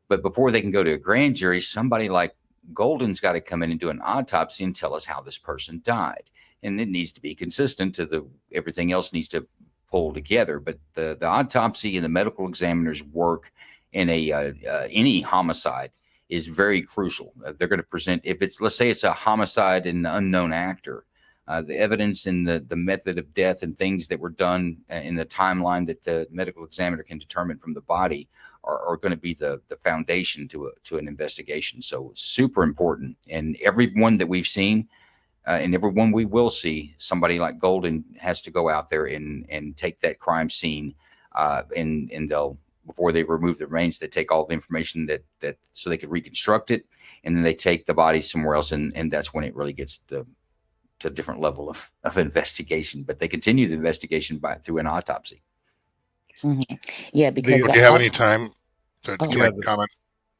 But before they can go to a grand jury, somebody like Golden's got to come in and do an autopsy and tell us how this person died. And it needs to be consistent to everything else needs to pull together. But the autopsy and the medical examiner's work in any homicide is very crucial. They're going to present, if it's, let's say it's a homicide in an unknown actor, the evidence and the method of death and things that were done in the timeline that the medical examiner can determine from the body are going to be the foundation to an investigation. So super important. And everyone that we've seen and everyone we will see, somebody like Golden has to go out there and take that crime scene and they'll, before they remove the remains, they take all the information that so they could reconstruct it, and then they take the body somewhere else, and that's when it really gets to a different level of investigation. But they continue the investigation through an autopsy. Mm-hmm. Yeah, because would you have any time to comment?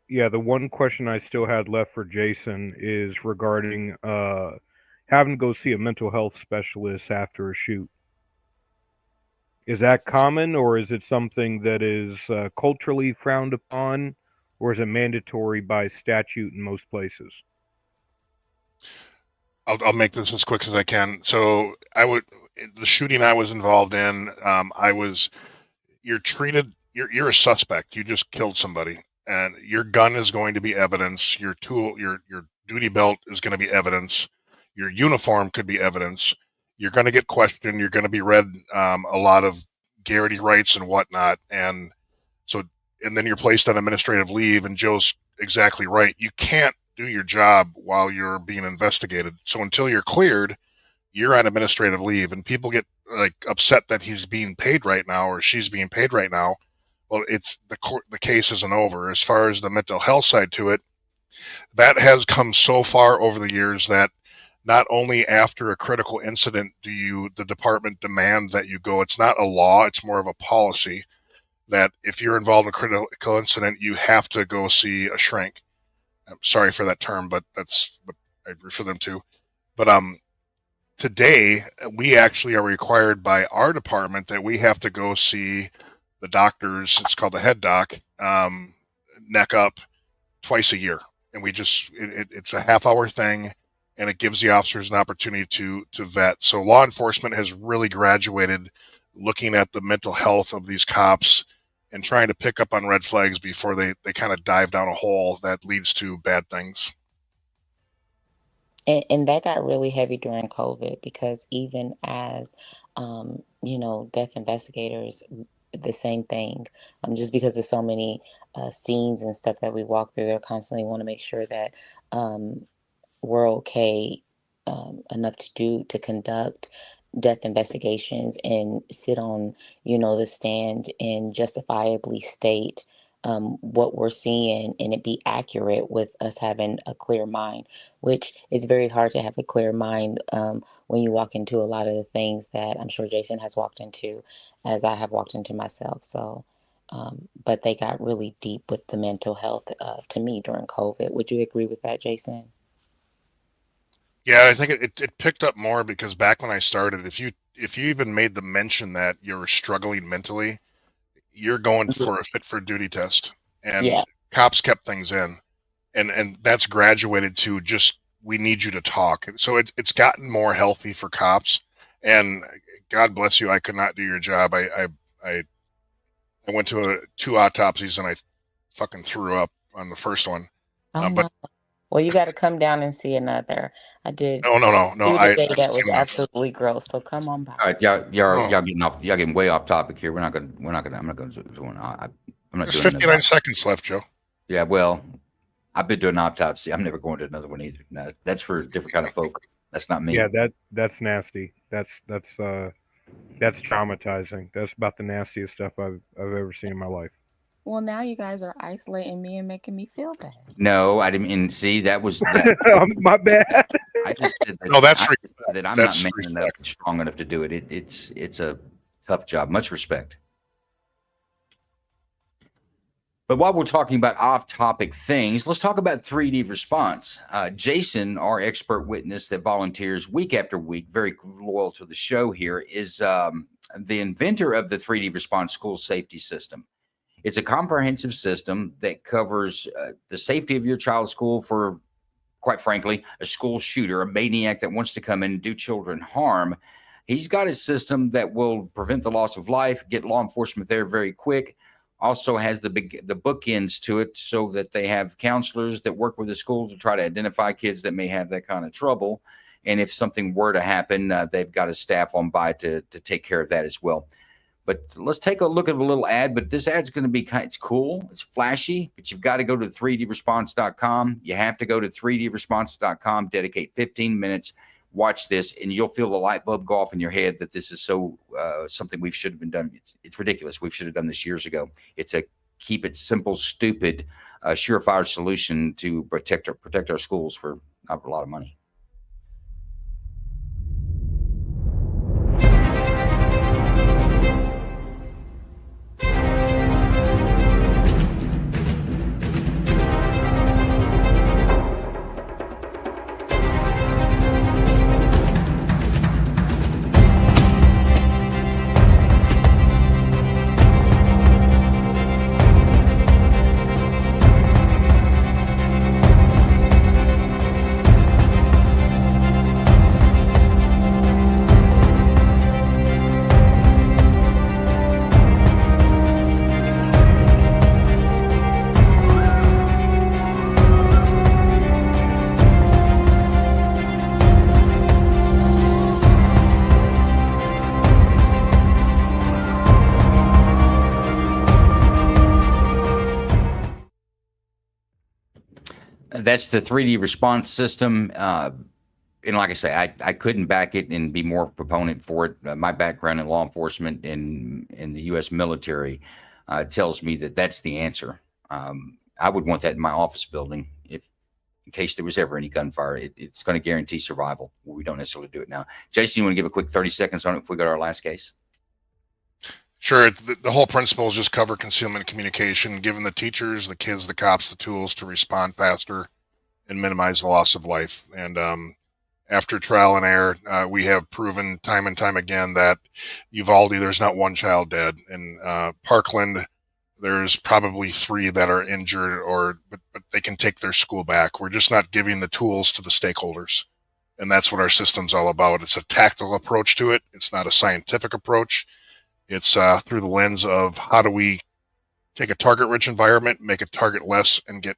Yeah, the one question I still had left for Jason is regarding having to go see a mental health specialist after a shoot. Is that common, or is it something that is culturally frowned upon, or is it mandatory by statute in most places? I'll make this as quick as I can. So the shooting I was involved in, you're treated, you're a suspect. You just killed somebody, and your gun is going to be evidence. Your tool, your duty belt is going to be evidence. Your uniform could be evidence. You're going to get questioned. You're going to be read a lot of Garrity rights and whatnot, and then you're placed on administrative leave. And Joe's exactly right. You can't do your job while you're being investigated. So until you're cleared, you're on administrative leave, and people get like upset that he's being paid right now or she's being paid right now. Well, it's the case isn't over. As far as the mental health side to it, that has come so far over the years that not only after a critical incident do the department demand that you go. It's not a law, it's more of a policy that if you're involved in a critical incident, you have to go see a shrink. I'm sorry for that term, but that's what I refer them to. But today, we actually are required by our department that we have to go see the doctors. It's called the head doc, neck up, twice a year, and it's a half-hour thing, and it gives the officers an opportunity to vet. So law enforcement has really graduated looking at the mental health of these cops and trying to pick up on red flags before they kind of dive down a hole that leads to bad things. And that got really heavy during COVID because even as, death investigators, the same thing. Just because there's so many scenes and stuff that we walk through, they constantly want to make sure that we're okay enough to do to conduct death investigations and sit on, the stand and justifiably state what we're seeing and it be accurate with us having a clear mind, which is very hard to have a clear mind when you walk into a lot of the things that I'm sure Jason has walked into, as I have walked into myself. So, but they got really deep with the mental health to me during COVID. Would you agree with that, Jason? Yeah, I think it picked up more because back when I started, if you even made the mention that you're struggling mentally, you're going for a fit for duty test, and Yeah. cops kept things in, and that's graduated to just we need you to talk. So it's gotten more healthy for cops, and God bless you, I could not do your job. I went to two autopsies and I fucking threw up on the first one, Oh but no. Well, you got to come down and see another. I did no, two I've today that was seen enough. absolutely gross. So come on by. All right, y'all getting way off topic here. I'm not gonna. I'm not There's doing 59 seconds left, Joe. Yeah, well, I've been doing an autopsy. I'm never going to another one either. No, that's for a different kind of folk. That's not me. Yeah, that's nasty. That's traumatizing. That's about the nastiest stuff I've ever seen in my life. Well, now you guys are isolating me and making me feel bad. No, I didn't. And see, that was that. My bad. I just said that. No, that's that I'm that's not man enough, strong enough to do it. It's a tough job. Much respect. But while we're talking about off-topic things, let's talk about 3D response. Jason, our expert witness that volunteers week after week, very loyal to the show here, is the inventor of the 3D response school safety system. It's a comprehensive system that covers the safety of your child's school for, quite frankly, a school shooter, a maniac that wants to come in and do children harm. He's got a system that will prevent the loss of life, get law enforcement there very quick. Also has the bookends to it so that they have counselors that work with the school to try to identify kids that may have that kind of trouble. And if something were to happen, they've got a staff on by to take care of that as well. But let's take a look at a little ad. But this ad's going to be it's cool. It's flashy, but you've got to go to 3dresponse.com. You have to go to 3dresponse.com, dedicate 15 minutes, watch this, and you'll feel the light bulb go off in your head that this is so something we should have been done. It's ridiculous. We should have done this years ago. It's a keep it simple, stupid, surefire solution to protect our schools for not a lot of money. That's the 3D response system. And like I say, I couldn't back it and be more proponent for it. My background in law enforcement and in the U.S. military tells me that that's the answer. I would want that in my office building in case there was ever any gunfire. It's going to guarantee survival. We don't necessarily do it now. Jason, you want to give a quick 30 seconds on it before we go to our last case? Sure. The whole principle is just cover concealment communication, giving the teachers, the kids, the cops the tools to respond faster and minimize the loss of life. And after trial and error, we have proven time and time again that Uvalde, there's not one child dead. In Parkland, there's probably 3 that are injured, but they can take their school back. We're just not giving the tools to the stakeholders. And that's what our system's all about. It's a tactical approach to it. It's not a scientific approach. It's through the lens of how do we take a target-rich environment, make it target less, and get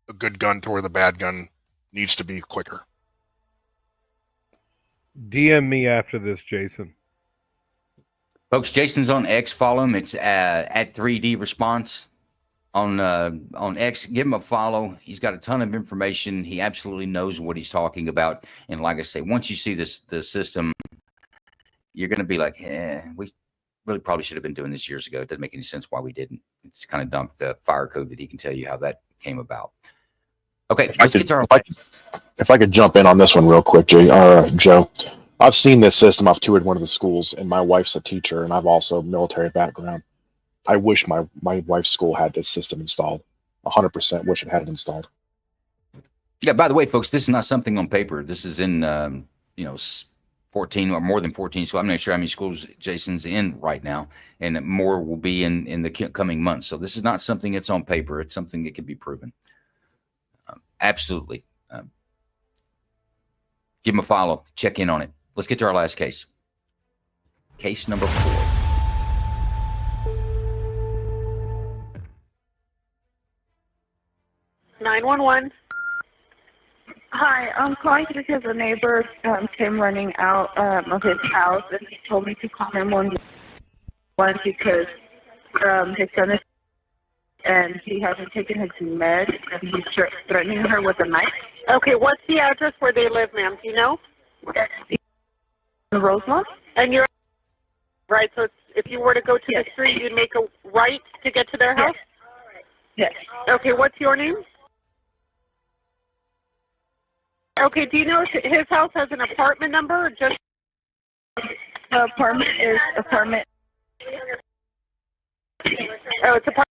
a good gun to where the bad gun needs to be quicker. DM me after this, Jason. Folks, Jason's on X. Follow him. It's at 3D Response on X. Give him a follow. He's got a ton of information. He absolutely knows what he's talking about. And like I say, once you see the system, you're going to be like, we really probably should have been doing this years ago. It doesn't make any sense why we didn't. It's kind of dumped the fire code that he can tell you how that came about. Okay, let's get to our if I could jump in on this one real quick, Joe. I've seen this system. I've toured one of the schools, and my wife's a teacher, and I've also military background. I wish my wife's school had this system installed. 100% wish it had it installed. Yeah, by the way, folks, this is not something on paper. This is in, 14 or more than 14. So I'm not sure how many schools Jason's in right now, and more will be in the coming months. So this is not something that's on paper. It's something that can be proven. Absolutely. Give him a follow. Check in on it. Let's get to our last case. Case number 4. Hi, I'm calling because a neighbor came running out of his house and he told me to call him one because his son is and he hasn't taken his meds and he's threatening her with a knife. Okay, what's the address where they live, ma'am? Do you know? Rosemont. And you're right, so if you were to go to the street, you'd make a right to get to their house? Yes. Okay, what's your name? Okay, do you know if his house has an apartment number or just... The apartment is apartment. Oh, it's apartment.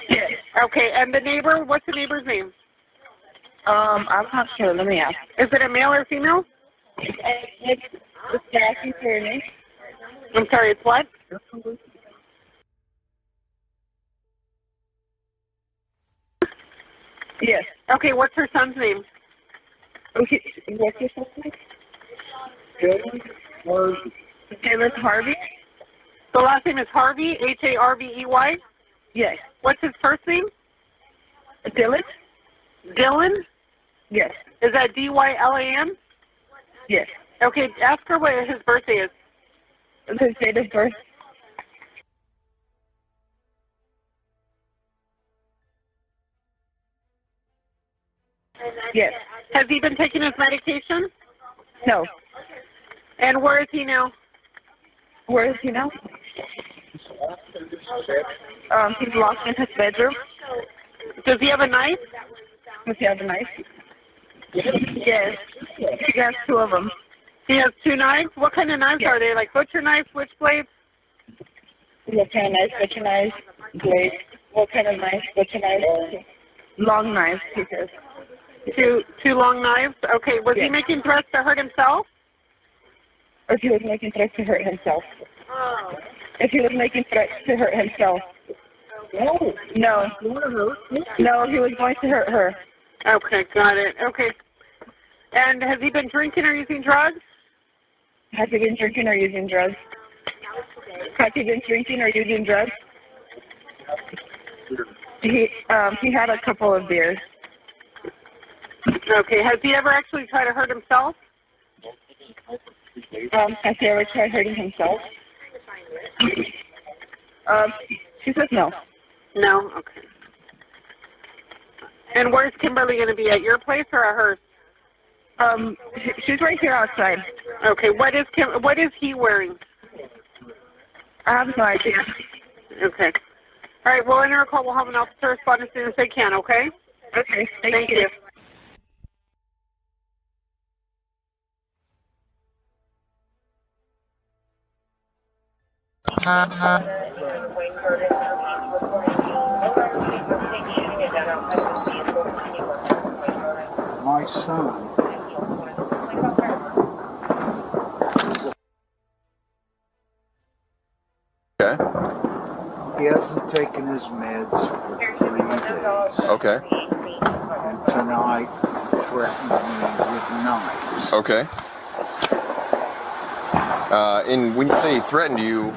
Yes. Okay, and the neighbor, what's the neighbor's name? I'm not sure. Let me ask. Is it a male or female? It's Jackie Tierney. I'm sorry, it's what? Yes. Okay, what's her son's name? Okay, what's your son's name? Taylor Harvey. The last name is Harvey, Harvey? Yes. What's his first name? Dylan. Dylan? Yes. Is that Dylan? Yes. Okay, ask her what his birthday is. His date of birth. Yes. Has he been taking his medication? No. And where is he now? Where is he now? He's locked in his bedroom. Does he have a knife? Does he have a knife? Yes. He has 2 of them. He has 2 knives? What kind of knives are they? Like butcher knives, switchblades? What kind of knife? Butcher knife, blade. What kind of knife? Butcher knife. Long knives, he says. 2 long knives? Okay, was he making threats to hurt himself? If he was making threats to hurt himself. If he was making threats to hurt himself. No. No. No, he was going to hurt her. Okay, got it. Okay. And has he been drinking or using drugs? Has he been drinking or using drugs? Has he been drinking or using drugs? He had a couple of beers. Okay. Has he ever actually tried to hurt himself? Has he ever tried hurting himself? She says no. No? Okay. And where's Kimberly going to be? At your place or at hers? She's right here outside. Okay. What is he wearing? I have no idea. Okay. All right. We'll enter a call. We'll have an officer respond as soon as they can. Okay. Okay. Thank you. My son. Okay. He hasn't taken his meds for 3 days. Okay. And tonight he threatened me with knives. Okay. And when you say he threatened you,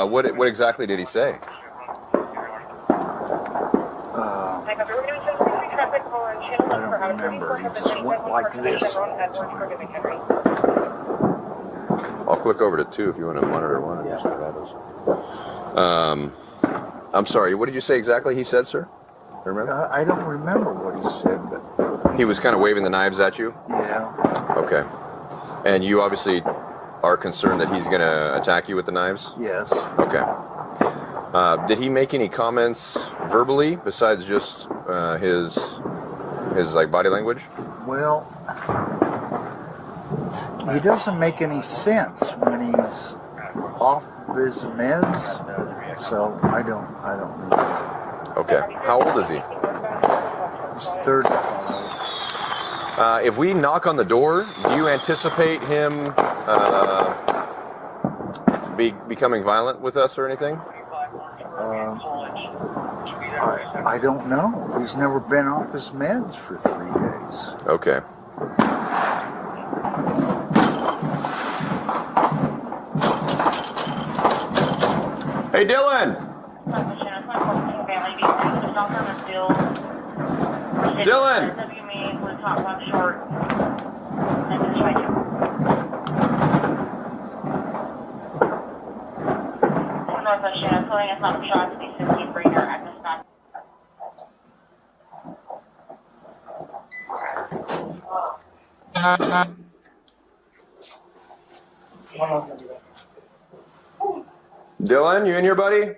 what exactly did he say? I don't remember. He just went like this. I'll click over to 2 if you want to monitor 1 and just what happens. I'm sorry, what did you say exactly he said, sir? Remember? I don't remember what he said, but He was kind of waving the knives at you? yeah, Okay. And you obviously are concerned that he's going to attack you with the knives? yes. Okay. Did he make any comments verbally besides just his like body language? Well, he doesn't make any sense when he's off his meds, so I don't know. Okay. How old is he? He's 35. If we knock on the door, do you anticipate him becoming violent with us or anything? I don't know. He's never been off his meds for 3 days. Okay. Hey, Dylan! Dylan! Dylan, you in here, buddy?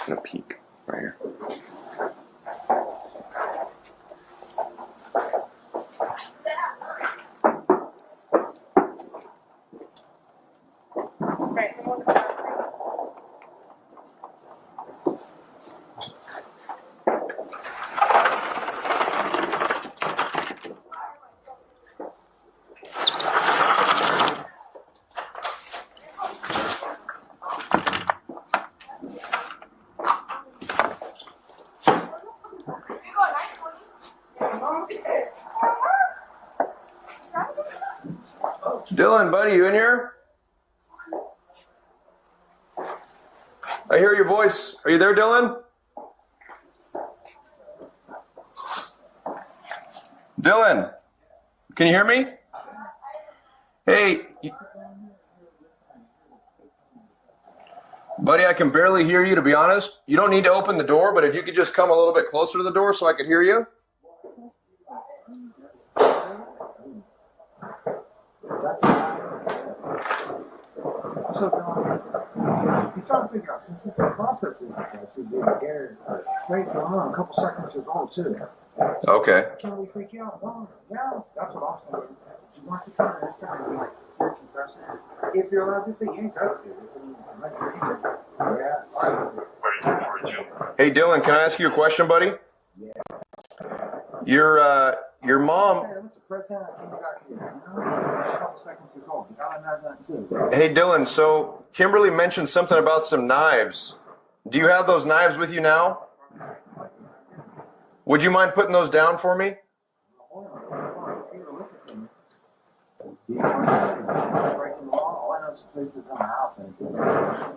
I'm gonna peek right here. Dylan, buddy, you in here? I hear your voice. Are you there, Dylan? Dylan, can you hear me? Hey, buddy, I can barely hear you, to be honest. You don't need to open the door, but if you could just come a little bit closer to the door so I could hear you. He's trying to figure out since it's a process with straight to on, a couple seconds is all too. Okay. Can we freak you out? Well, yeah, that's what I'm saying. You want to turn this time and be like, you're confessing. If you're allowed to think, you ain't got to. Hey, Dylan, can I ask you a question, buddy? Yeah. Your mom. Hey, Dylan, so Kimberly mentioned something about some knives. Do you have those knives with you now? Would you mind putting those down for me?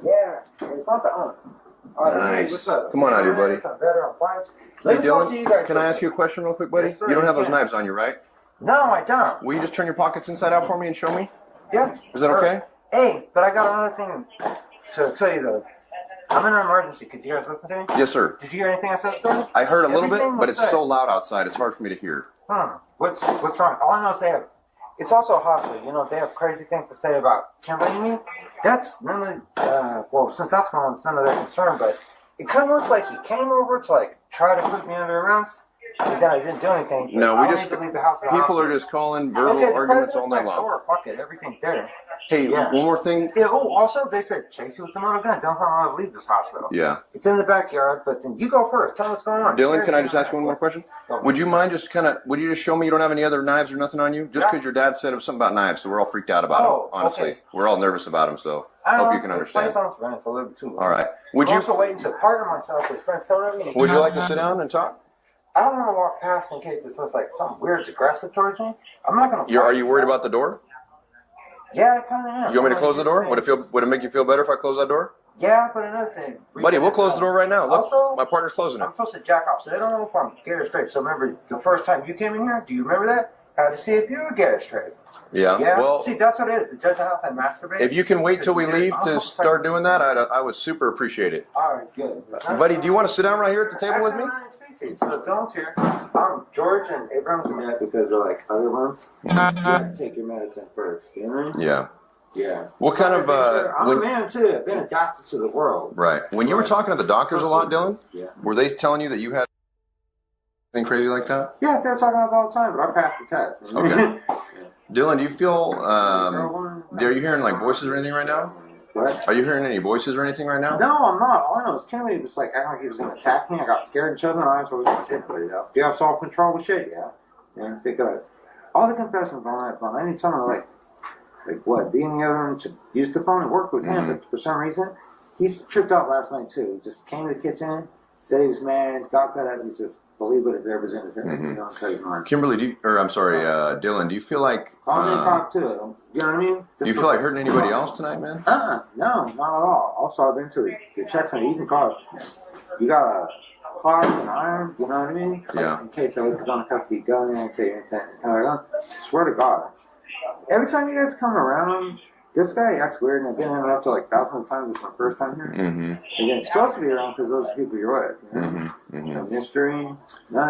Yeah, it's not the aunt. Nice. Come on out here, buddy. Hey, Dylan, can I ask you a question real quick, buddy? You don't have those knives on you, right? No, I don't. Will you just turn your pockets inside out for me and show me? Yeah. Is that okay? Hey, but I got another thing to tell you, though. I'm in an emergency. Could you guys listen to me? Yes, sir. Did you hear anything I said, though? I heard a little bit, but it's said. so loud outside, it's hard for me to hear. What's wrong? All I know is they have... It's also a hospital. You know, they have crazy things to say about Kimberly and me. That's none of... well, since that's going on, it's none of their concern, but it kind of looks like he came over to, like, try to put me under arrest. But then I didn't do anything. No, we just... Leave the house people are just calling verbal arguments all night long. Door, fuck it, everything's there. Hey, one more thing. Yeah, also, they said, chase you with the motor gun. Don't tell them how to leave this hospital. Yeah. It's in the backyard, but then you go first. Tell them what's going on. Dylan, can I just ask you one more question? Would you mind just would you just show me you don't have any other knives or nothing on you? Just because your dad said it was something about knives, so we're all freaked out about them, honestly. Okay. We're all nervous about them, so I hope you can understand. All right. I'm also waiting to partner myself with friends coming over. Would you like to sit down and talk? I don't want to walk past in case it looks like something weird's aggressive towards me. I'm not going to... Are you worried about the door? Yeah, I kind of am. You want me to close the door? Would it make you feel better if I close that door? Yeah, but another thing... Buddy, we'll close the door right now. Look, also, my partner's closing it. I'm supposed to jack off, so they don't know if I'm scared straight. So remember, the first time you came in here, do you remember that? Had to see if you would get it straight. Yeah. Yeah. Well, See, that's what it is. The judge of health and masturbate. if you can wait till we leave to start doing that, I would super appreciate it. All right, good. Buddy, do you want to sit down right here at the table with me? So don't here. George and Abrams are mad because they're like other ones. You have to take your medicine first, you know? Yeah. Yeah. What kind of I'm a man too. I've been adapted to the world. Right. When you were talking to the doctors a lot, Dylan, Yeah. were they telling you that you had anything crazy like that? Yeah, they're talking about it all the time, but I passed the test. Okay. Dylan, do you feel? Are you hearing like voices or anything right now? What? Are you hearing any voices or anything right now? No, I'm not. All I know is Kennedy was like acting like he was going to attack me. I got scared and shut my eyes. I was going to say anybody though. Do you have self-control with shit? Yeah. Yeah, they good. All the confessions on that phone. I need someone like what? Being the other one to use the phone and work with him, but for some reason, he's tripped out last night too. He just came to the kitchen, said he was mad, got cut out. He's just believe it if it ever in his head. You know, so he's not. Kimberly, Dylan, do you feel like? Call me a cop too. You know what I mean? Do you feel like hurting anybody else tonight, man? No, not at all. Also, I've been to the checks on eating cars. You got a cloth and iron, you know what I mean? Yeah. In case I was going to custody gun and say anything. Swear to God. Every time you guys come around, this guy acts weird, and I've been in up to like thousands of times. It's my first time here. And then it's supposed to be around because those are people you're with. You know? No mystery, none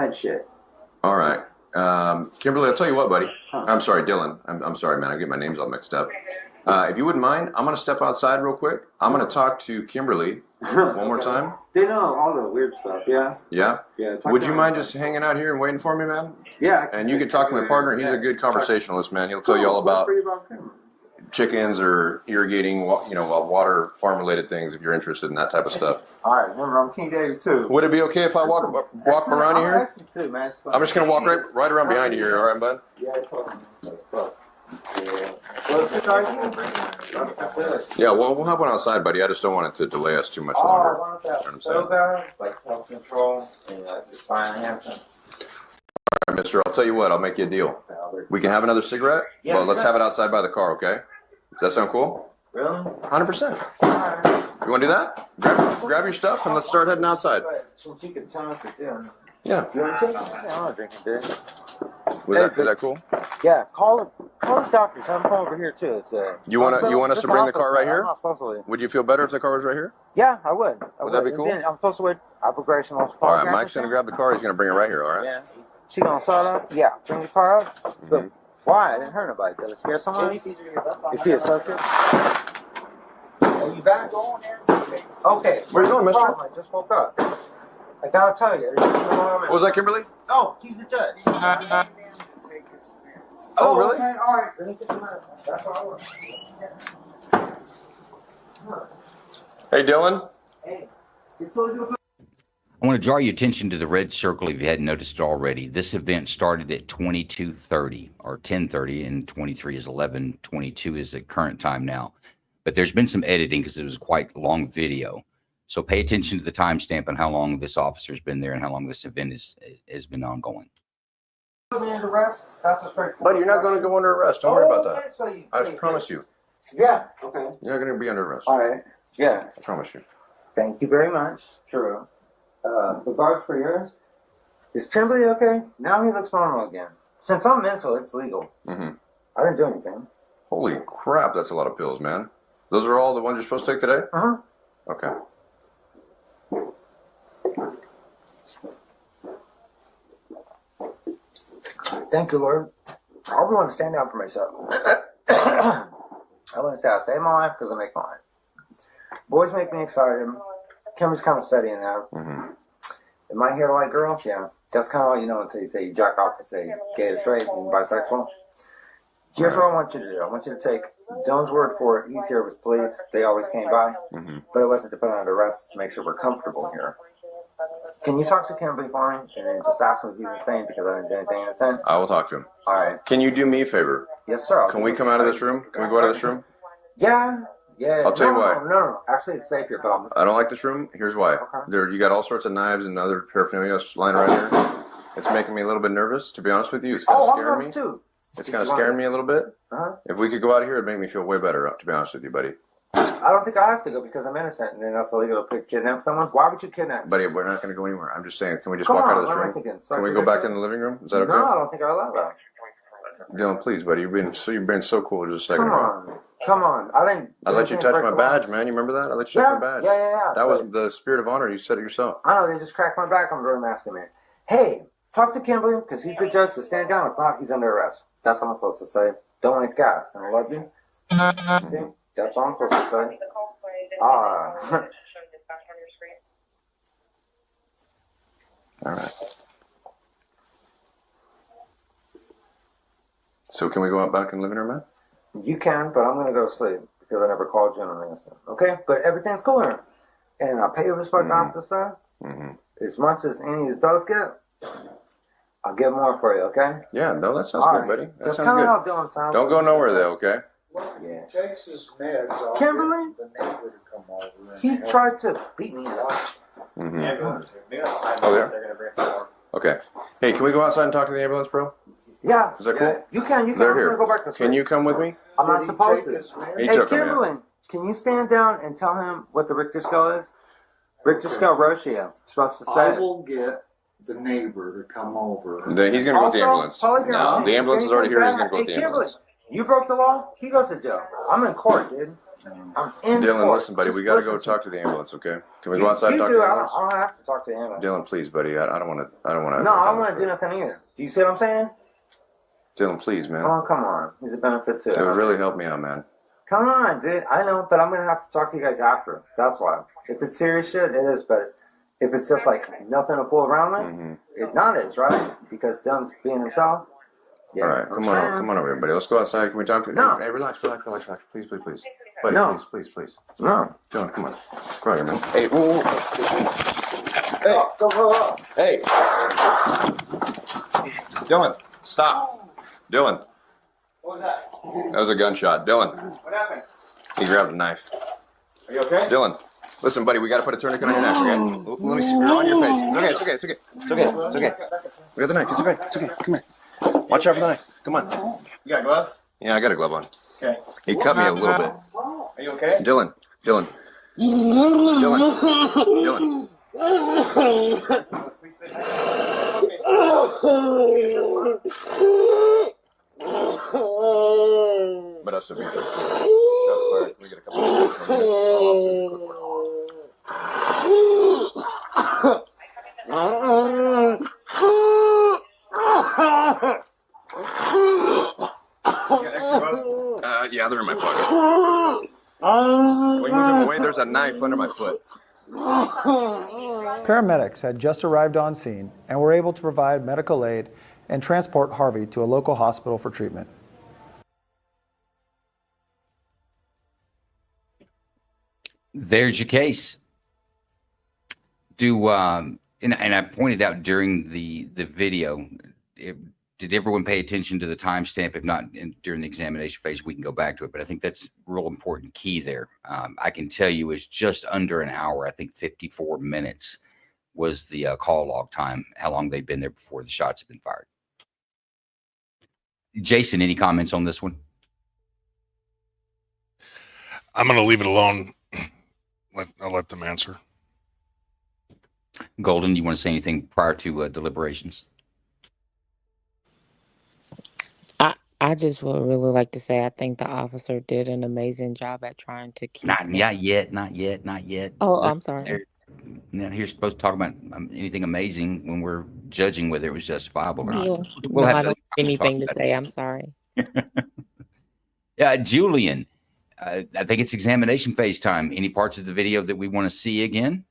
of that shit. All right. Kimberly, I'll tell you what, buddy. I'm sorry, Dylan. I'm sorry, man. I get my names all mixed up. If you wouldn't mind, I'm going to step outside real quick. I'm going to talk to Kimberly one more time. They know all the weird stuff, yeah? Yeah? Yeah. Would you mind just hanging out here and waiting for me, man? Yeah. And you can talk to my partner. He's a good conversationalist, man. He'll tell you all about chickens or irrigating, water farm-related things if you're interested in that type of stuff. All right, remember, I'm King David, too. Would it be okay if I walk around you here? Too, man. I'm just going to walk right around behind you here, all right, bud? Yeah, Yeah, well, we'll have one outside, buddy. I just don't want it to delay us too much longer. I want that so bad, like self-control, and just finally have some. All right, mister, I'll tell you what, I'll make you a deal. We can have another cigarette, but let's have it outside by the car, okay? Does that sound cool? Really? 100%. You want to do that? Grab your stuff and let's start heading outside. Since you can tell us to do. Yeah. You want to take it? I'm not drinking beer. Is that cool? Yeah, call the doctors. Have them come over here too. It's you want us to bring the car right here? I'm not supposed to. Would you feel better if the car was right here? Yeah, I would. Would that be cool? I'm supposed to wait. Operation All right, Mike's going to grab the car. He's going to bring it right here, all right? Yeah. She going to start up? Yeah. Bring the car up? But why? I didn't hurt nobody. Did it scare someone? Is he associate? Are you back? Okay. Where you going, mister? I just woke up. I gotta tell you. What was that, Kimberly? Oh, he's the judge. Oh, really? Okay, all right. Let me get the medicine. That's all I want. Hey, Dylan. Hey. I want to draw your attention to the red circle if you hadn't noticed it already. This event started at 22:30 or 10:30, and 23 is 11:22 is the current time now. But there's been some editing because it was quite a long video. So pay attention to the timestamp and how long this officer's been there and how long this event has been ongoing. Put me under arrest? That's a straight. Buddy, you're not going to go under arrest. Don't worry about that. Okay, so you, I promise you. Yeah, okay. You're not going to be under arrest. All right. Yeah. I promise you. Thank you very much. True. Regards for yours. Is Tremblay okay? Now he looks normal again. Since I'm mental, it's legal. I didn't do anything. Holy crap, that's a lot of pills, man. Those are all the ones you're supposed to take today? Okay. Thank you, Lord. I always want to stand out for myself. I want to say I save my life because I make mine. Boys make me excited. Kimber's kind of studying that. Am I here to like girls? Yeah. That's kind of all you know until you say you jack off to say gay or straight and bisexual. Here's what I want you to do. I want you to take Dylan's word for it. He's here with police. They always came by. But it wasn't to put on under arrest. To make sure we're comfortable here. Can you talk to Kimberly for me and then just ask him if he's insane because I didn't do anything insane? I will talk to him. All right. Can you do me a favor? Yes, sir. Can we come out of this room? Can we go out of this room? Yeah. Yeah. I'll tell you why. No. Actually, it's safe here, but I don't like this room. Here's why. You got all sorts of knives and other paraphernalia lying around here. It's making me a little bit nervous, to be honest with you. It's kind of scaring me. Too. It's kind of scaring me a little bit. If we could go out of here, it'd make me feel way better, to be honest with you, buddy. I don't think I have to go because I'm innocent, and then that's illegal to kidnap someone. Why would you kidnap me? Buddy, we're not going to go anywhere. I'm just saying, can we just walk out of this room? Can we go back in the living room? Is that okay? No, I don't think I allow that. Dylan, please, buddy. You've been so cool just a second ago. Come on. I let you touch my badge, man. You remember that? I let you touch my badge. Yeah. That was the spirit of honor. You said it yourself. I know, they just cracked my back on during masking man. Hey, talk to Kimberly, because he's the judge to stand down. If not, he's under arrest. That's all I'm supposed to say. Don't waste gas, and I love you. See? That's all I'm supposed to say. All right. So can we go out back in the living room, man? You can, but I'm going to go to sleep because I never called you on anything. Okay? But everything's cool here. And I'll pay you respect off the side. As much as any of those get, I'll get more for you, okay? Yeah, no, that sounds good, buddy. That That's sounds kind of good. how Dylan sounds. Don't go nowhere, though, okay? Yeah. Takes his meds. Kimberly? The neighbor to come over. He tried to beat me up. Oh, yeah? Okay. Hey, can we go outside and talk to the ambulance, bro? Yeah. Is that cool? You can. They're I'm here. gonna go back to sleep. Can you come with me? I'm not supposed to. He Hey, took him, Kimberly, can you stand down and tell him what the Richter scale is? Richter scale ratio. Supposed to say. I will get the neighbor to come over. He's going to go with the ambulance. Polygraph. No, the ambulance is already here. He's going to go with the Hey, ambulance. Kimberly, you broke the law. He goes to jail. I'm in court, dude. I'm in Dylan, court. listen, buddy. Just We got to go listen talk to the ambulance, okay? Can we go outside and You talk to do. the I ambulance? don't have to talk to the ambulance. Dylan, please, buddy. I don't want to. No, I don't want to do nothing either. Do you see what I'm saying? Dylan, please, man. Oh, come on. He's a benefit too. It would really help me out, man. Come on, dude. I know, but I'm going to have to talk to you guys after. That's why. If it's serious shit, it is. But if it's just like nothing to fool around with, it not is, right? Because Dunn's being himself. Yeah, All right, come on over, everybody. Let's go outside. Can we talk to? No. Hey, relax. Please. Buddy, No. please. No. Dylan, come on. Go here, man. Hey, whoa. Hey. Go. Hey. Dylan, stop. Dylan. What was that? That was a gunshot. Dylan. What happened? He grabbed a knife. Are you okay? Dylan, listen, buddy. We got to put a tourniquet on your neck, okay? Let me see. You're on your face. It's okay. We got the knife. It's okay. Come here. Watch out for the knife. Come on. You got gloves? Yeah, I got a glove on. Okay. He cut me a little bit. Are you okay? Dylan. But that's a big deal. Shots fired. Can we get a couple of yeah, they're in my pocket. Can we move them away? There's a knife under my foot. Paramedics had just arrived on scene and were able to provide medical aid and transport Harvey to a local hospital for treatment. There's your case. And I pointed out during the video, did everyone pay attention to the timestamp? If not, during the examination phase, we can go back to it. But I think that's a real important key there. I can tell you it's just under an hour. I think 54 minutes was the call log time, how long they'd been there before the shots had been fired. Jason, any comments on this one? I'm going to leave it alone. I'll let them answer. Golden, you want to say anything prior to deliberations? I just would really like to say I think the officer did an amazing job at trying to keep. Not yet. Oh, I'm sorry. You're supposed to talk about anything amazing when we're judging whether it was justifiable or not. No, I don't have anything to say. I'm sorry. Yeah, Julian, I think it's examination phase time. Any parts of the video that we want to see again?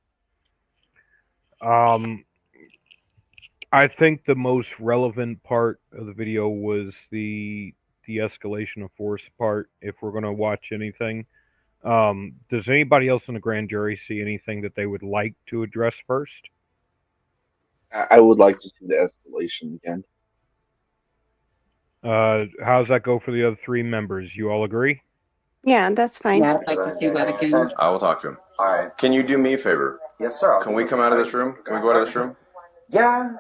I think the most relevant part of the video was the de-escalation of force part, if we're going to watch anything. Does anybody else in the grand jury see anything that they would like to address first? I would like to see the escalation again. How does that go for the other three members? You all agree? Yeah, that's fine. Yeah, I'd like to see that again. I will talk to him. All right. Can you do me a favor? Yes, sir. Can we come out of this room? Can we go out of this room? Yeah.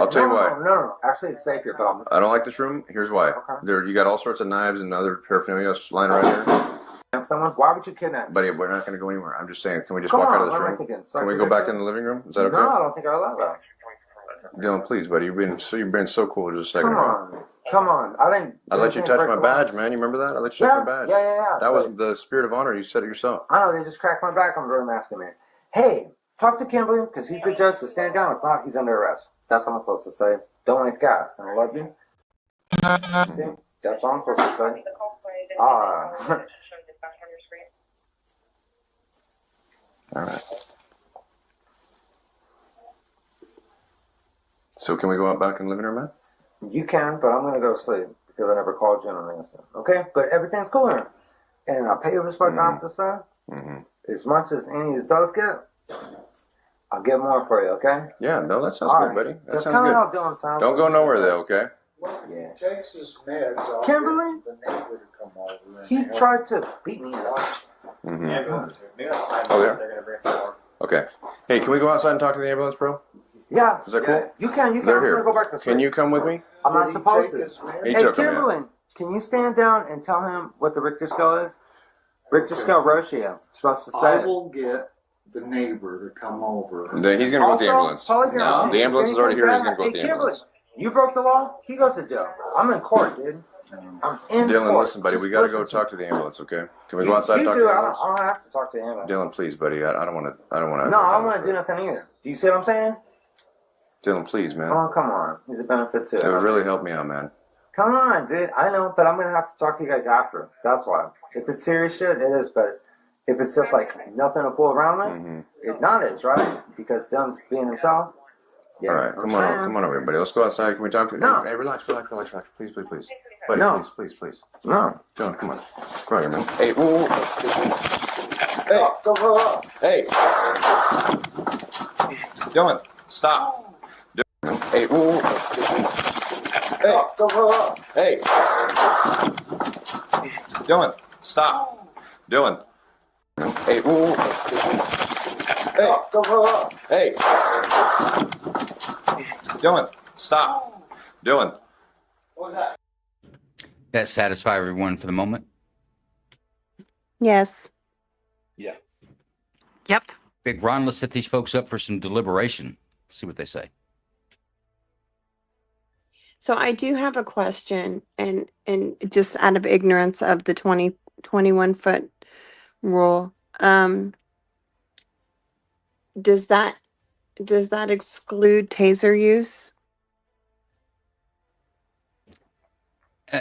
I'll tell you why. No. Actually, it's safe here, but I'm. I don't like this room. Here's why. Okay. You got all sorts of knives and other paraphernalia lying around here. Someone? Why would you kidnap me? Buddy, we're not going to go anywhere. I'm just saying, can we just Come walk on, out of this what am I room? thinking? Can we go back in the living room? Is that okay? No, I don't think I allow that. Dylan, please, buddy. You've been so cool just a second ago. Come on. I let you touch my badge, man. You remember that? I let you touch my badge. Yeah. That was the spirit of honor. You said it yourself. I know, they just cracked my back on the road asking me, hey, talk to Kimberly, because he's the judge to stand down. If not, he's under arrest. That's what I'm supposed to say. Don't waste gas. And I love you. See? That's all I'm supposed to say. All right. So can we go out back in the living room, man? You can, but I'm going to go to sleep because I never called you on anything. Okay? But everything's cool here. And I'll pay you respect off this side. As much as any of those get, I'll get more for you, okay? Yeah, no, that sounds good, buddy. That That's sounds kind good. of how Dylan sounds. Don't go nowhere, though, okay? Yeah. Takes his meds off. Kimberly? The neighbor to come over. He tried to beat me up. Oh, yeah? Okay. Hey, can we go outside and talk to the ambulance, bro? Yeah. Is that cool? You can. They're I'm here. going to go back to sleep. Can you come with me? I'm not supposed to. He Hey, took him, Kimberly, can you stand down and tell him what the Richter scale is? Richter scale Roshia. Supposed to say. I will get the neighbor to come over. Then he's going to go with the ambulance. Polygraph. No, the ambulance is already here. He's going to go with the Kimberly, ambulance. you broke the law. He goes to jail. I'm in court, dude. I'm in Dylan, court. listen, buddy. Just We got to listen go to talk to the ambulance, okay? Can we go outside and you talk do. to the I ambulance? don't have to talk to the ambulance. Dylan, please, buddy. I don't want to. No, I don't want to do nothing either. Do you see what I'm saying? Dylan, please, man. Oh, come on. He's a benefit too. It would really help me out, man. Come on, dude. I know, but I'm going to have to talk to you guys after. That's why. If it's serious shit, it is, but if it's just like nothing to fool around with, it not is, right? Because Dylan's being himself. Yeah, All right, come on over, everybody. Let's go outside. Can we talk? No. Hey, relax. Please. Buddy, No. please. No. Dylan, come on. Come on here, man. Hey, whoa. Hey. Go. Hey. Dylan, stop. Dylan. Hey, whoa. Hey. Go. Hey. Dylan, stop. Dylan. Hey, whoa. Hey. Go. Hey. Dylan, stop. Dylan. What was that? That satisfy everyone for the moment? Yes. Yeah. Yep. Big Ron, let's set these folks up for some deliberation. See what they say. So I do have a question, and just out of ignorance of the 21-foot rule, does that exclude taser use?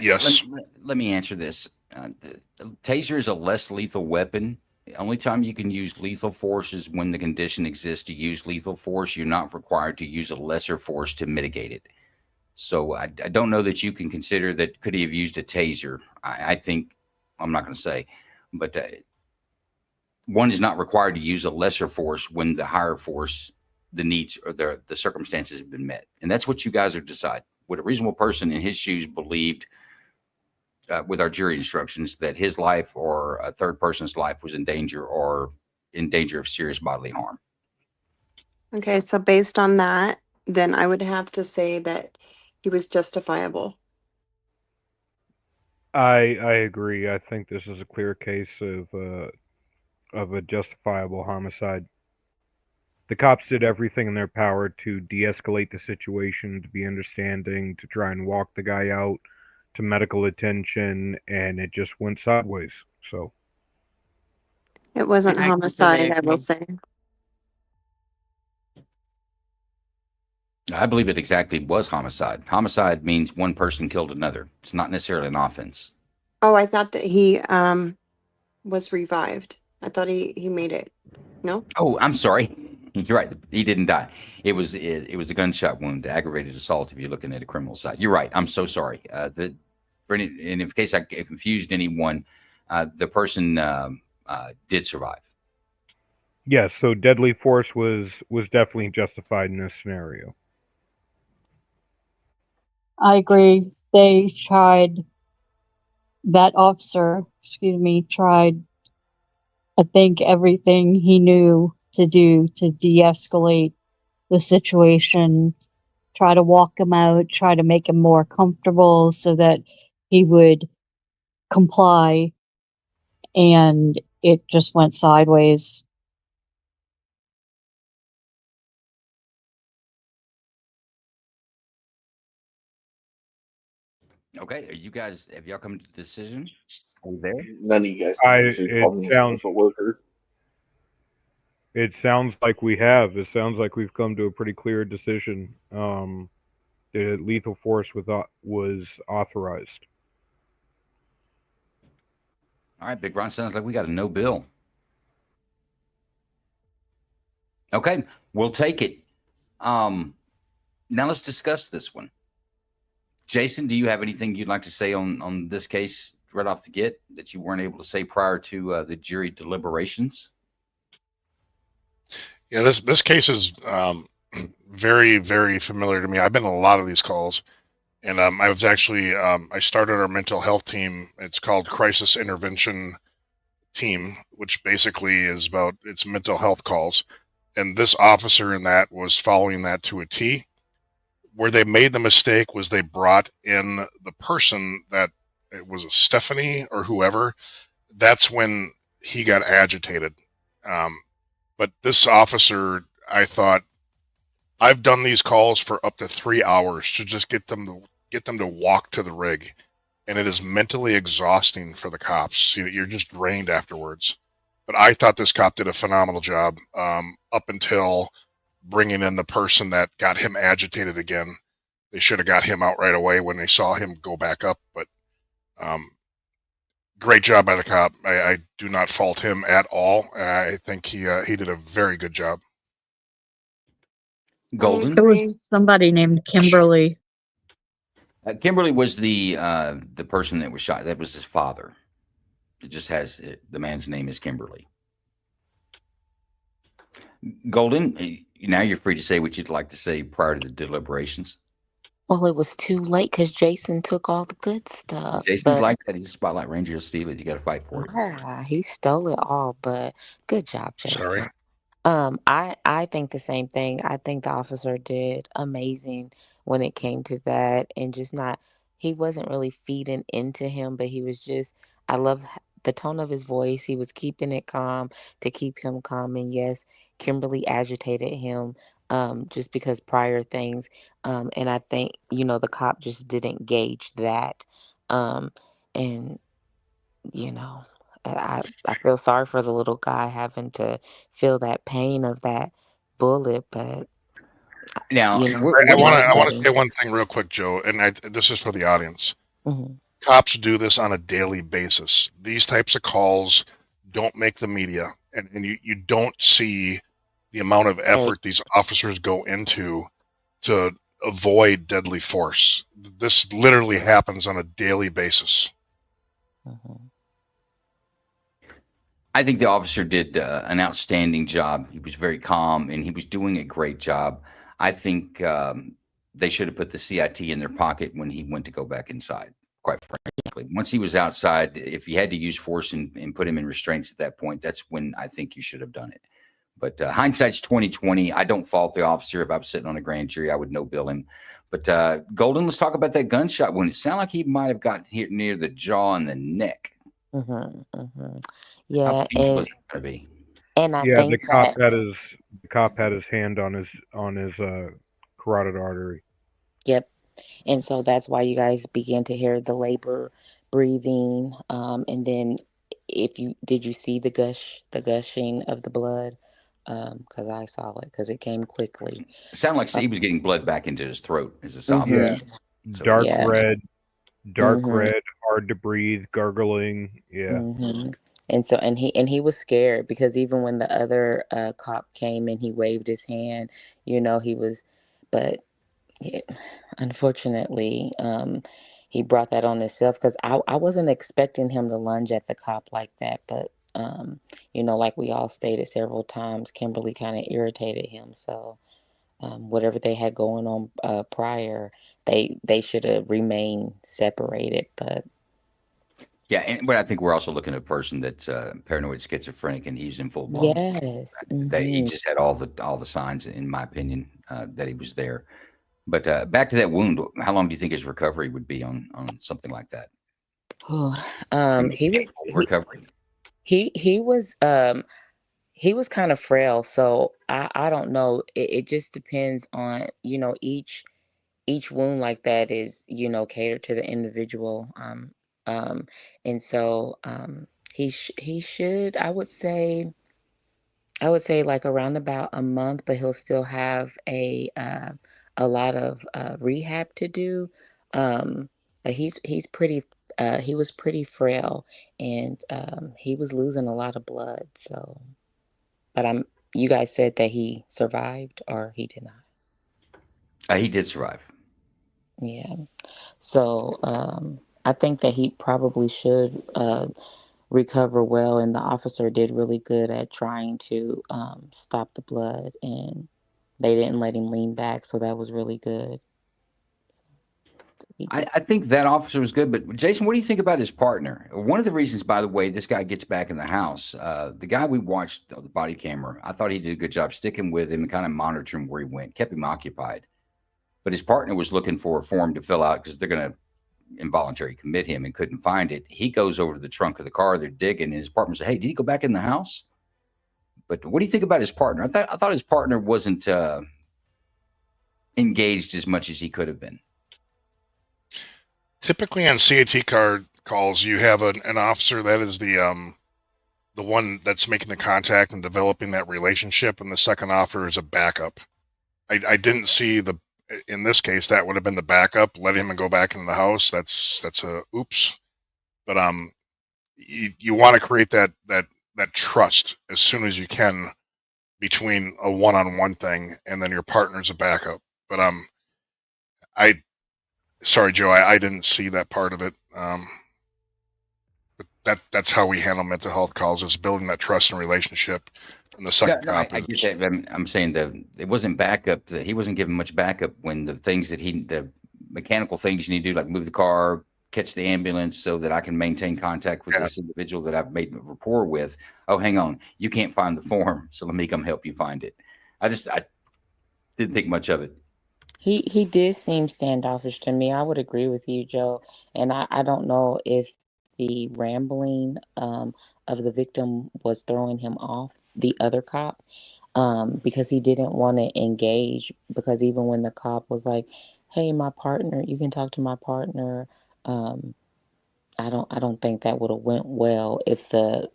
Yes. Let me answer this. The taser is a less lethal weapon. The only time you can use lethal force is when the condition exists to use lethal force. You're not required to use a lesser force to mitigate it. So I don't know that you can consider that could he have used a taser. I think, I'm not going to say, but one is not required to use a lesser force when the higher force, the needs or the circumstances have been met. And that's what you guys are decide. Would a reasonable person in his shoes believed with our jury instructions that his life or a third person's life was in danger or in danger of serious bodily harm? Okay, so based on that, then I would have to say that he was justifiable. I agree. I think this is a clear case of a justifiable homicide. The cops did everything in their power to de-escalate the situation, to be understanding, to try and walk the guy out to medical attention, and it just went sideways. So It wasn't And I homicide, I will completely say. I believe it exactly was homicide. Homicide means one person killed another. It's not necessarily an offense. Oh, I thought that he was revived. I thought he made it. No? Oh, I'm sorry. You're right. He didn't die. It was a gunshot wound, aggravated assault. If you're looking at a criminal side, you're right. I'm so sorry. In case I confused anyone, the person did survive. yes, so deadly force was definitely justified in this scenario. I agree. That officer, tried, I think, everything he knew to do to de-escalate the situation, try to walk him out, try to make him more comfortable so that he would comply, and it just went sideways. Okay, are you guys? Have y'all come to a decision? Are we there? None of you guys I actually it called me a sounds social worker. it sounds like we have. It sounds like we've come to a pretty clear decision. The lethal force was authorized. All right, Big Ron. Sounds like we got a no bill. Okay, we'll take it. Now let's discuss this one. Jason, do you have anything you'd like to say on this case right off the get that you weren't able to say prior to the jury deliberations? Yeah, this case is very, very familiar to me. I've been in a lot of these calls, and I was actually I started our mental health team. It's called Crisis Intervention Team, which basically is about it's mental health calls. And this officer in that was following that to a T. Where they made the mistake was they brought in the person that it was a Stephanie or whoever. That's when he got agitated. But this officer, I thought, I've done these calls for up to 3 hours to just get them to walk to the rig, and it is mentally exhausting for the cops. You're just drained afterwards. But I thought this cop did a phenomenal job up until bringing in the person that got him agitated again. They should have got him out right away when they saw him go back up. But great job by the cop. I do not fault him at all. I think he did a very good job. Golden. It was somebody named Kimberly. Kimberly was the person that was shot. That was his father. It just has the man's name is Kimberly. Golden, now you're free to say what you'd like to say prior to the deliberations. Well, it was too late because Jason took all the good stuff. Jason's But like that. He's a spotlight ranger. He'll steal it. You got to fight for it. yeah, he stole it all. But good job, Sorry. Jason. I think the same thing. I think the officer did amazing when it came to that, and just not. He wasn't really feeding into him, but he was just. I love the tone of his voice. He was keeping it calm to keep him calm. And yes, Kimberly agitated him, just because prior things. And I think the cop just didn't gauge that. And you know, I feel sorry for the little guy having to feel that pain of that bullet, but Now, I we're want going to to say one thing real quick, Joe, and this is for the audience. Mm-hmm. Cops do this on a daily basis. These types of calls don't make the media, and you don't see the amount of effort these officers go into to avoid deadly force. This literally happens on a daily basis. Mm-hmm. I think the officer did an outstanding job. He was very calm and he was doing a great job. I think they should have put the CIT in their pocket when he went to go back inside, quite frankly. Once he was outside, if you had to use force and put him in restraints at that point, that's when I think you should have done it. But hindsight's 2020. I don't fault the officer. If I was sitting on a grand jury, I would no bill him. But Golden, let's talk about that gunshot wound. It sounded like he might have got hit near the jaw and the neck. Mm-hmm. Mm-hmm. How Yeah, painful is that going to be? and I Yeah, the think cop that had his hand on his carotid artery. yep. And so that's why you guys begin to hear the labor breathing. And then if you did you see the gushing of the blood? Because I saw it because it came quickly. It sounded like he was getting blood back into his throat, his esophagus. Mm-hmm. So Dark Yeah. red, Mm-hmm. hard to breathe, gargling. Yeah. Mm-hmm. And so and he was scared because even when the other cop came and he waved his hand, he was, but yeah, unfortunately, he brought that on himself because I wasn't expecting him to lunge at the cop like that, but like we all stated several times, Kimberly kind of irritated him. So whatever they had going on prior, they should have remained separated. But yeah, but I think we're also looking at a person that's paranoid schizophrenic, and he's in full blown. yes, He mm-hmm. just had all the signs, in my opinion, that he was there. But back to that wound. How long do you think his recovery would be on something like that? He was recovery. he was kind of frail, so I don't know. It just depends on each each wound like that is, catered to the individual. Um, and so he should, I would say like around about a month, but he'll still have a lot of rehab to do. But he's pretty he was pretty frail, and he was losing a lot of blood. So, but you guys said that he survived, or he did not? He did survive. Yeah. So I think that he probably should recover well, and the officer did really good at trying to stop the blood, and they didn't let him lean back, so that was really good. I think that officer was good, but Jason, what do you think about his partner? One of the reasons, by the way, this guy gets back in the house, the guy we watched on the body camera, I thought he did a good job sticking with him and kind of monitoring where he went, kept him occupied. But his partner was looking for a form to fill out because they're going to involuntary commit him and couldn't find it. He goes over to the trunk of the car, they're digging, and his partner said, "Hey, did he go back in the house?" But what do you think about his partner? I thought his partner wasn't engaged as much as he could have been. Typically on CAT card calls, you have an officer that is the one that's making the contact and developing that relationship, and the second officer is a backup. I didn't see in this case that would have been the backup. Let him go back in the house. That's a oops. But you want to create that trust as soon as you can between a one-on-one thing and then your partner's a backup. But sorry, Joe, I didn't see that part of it. But that's how we handle mental health calls, is building that trust and relationship. And the second No, I get that. I'm saying that it wasn't backup. He wasn't given much backup when the things that the mechanical things you need to do, like move the car, catch the ambulance so that I can maintain contact with this individual that I've made a rapport with. Oh, hang on. You can't find the form, so let me come help you find it. I didn't think much of it. He did seem standoffish to me. I would agree with you, Joe. And I don't know if the rambling of the victim was throwing him off the other cop, because he didn't want to engage. Because even when the cop was like, "Hey, my partner, you can talk to my partner," I don't think that would have went well if the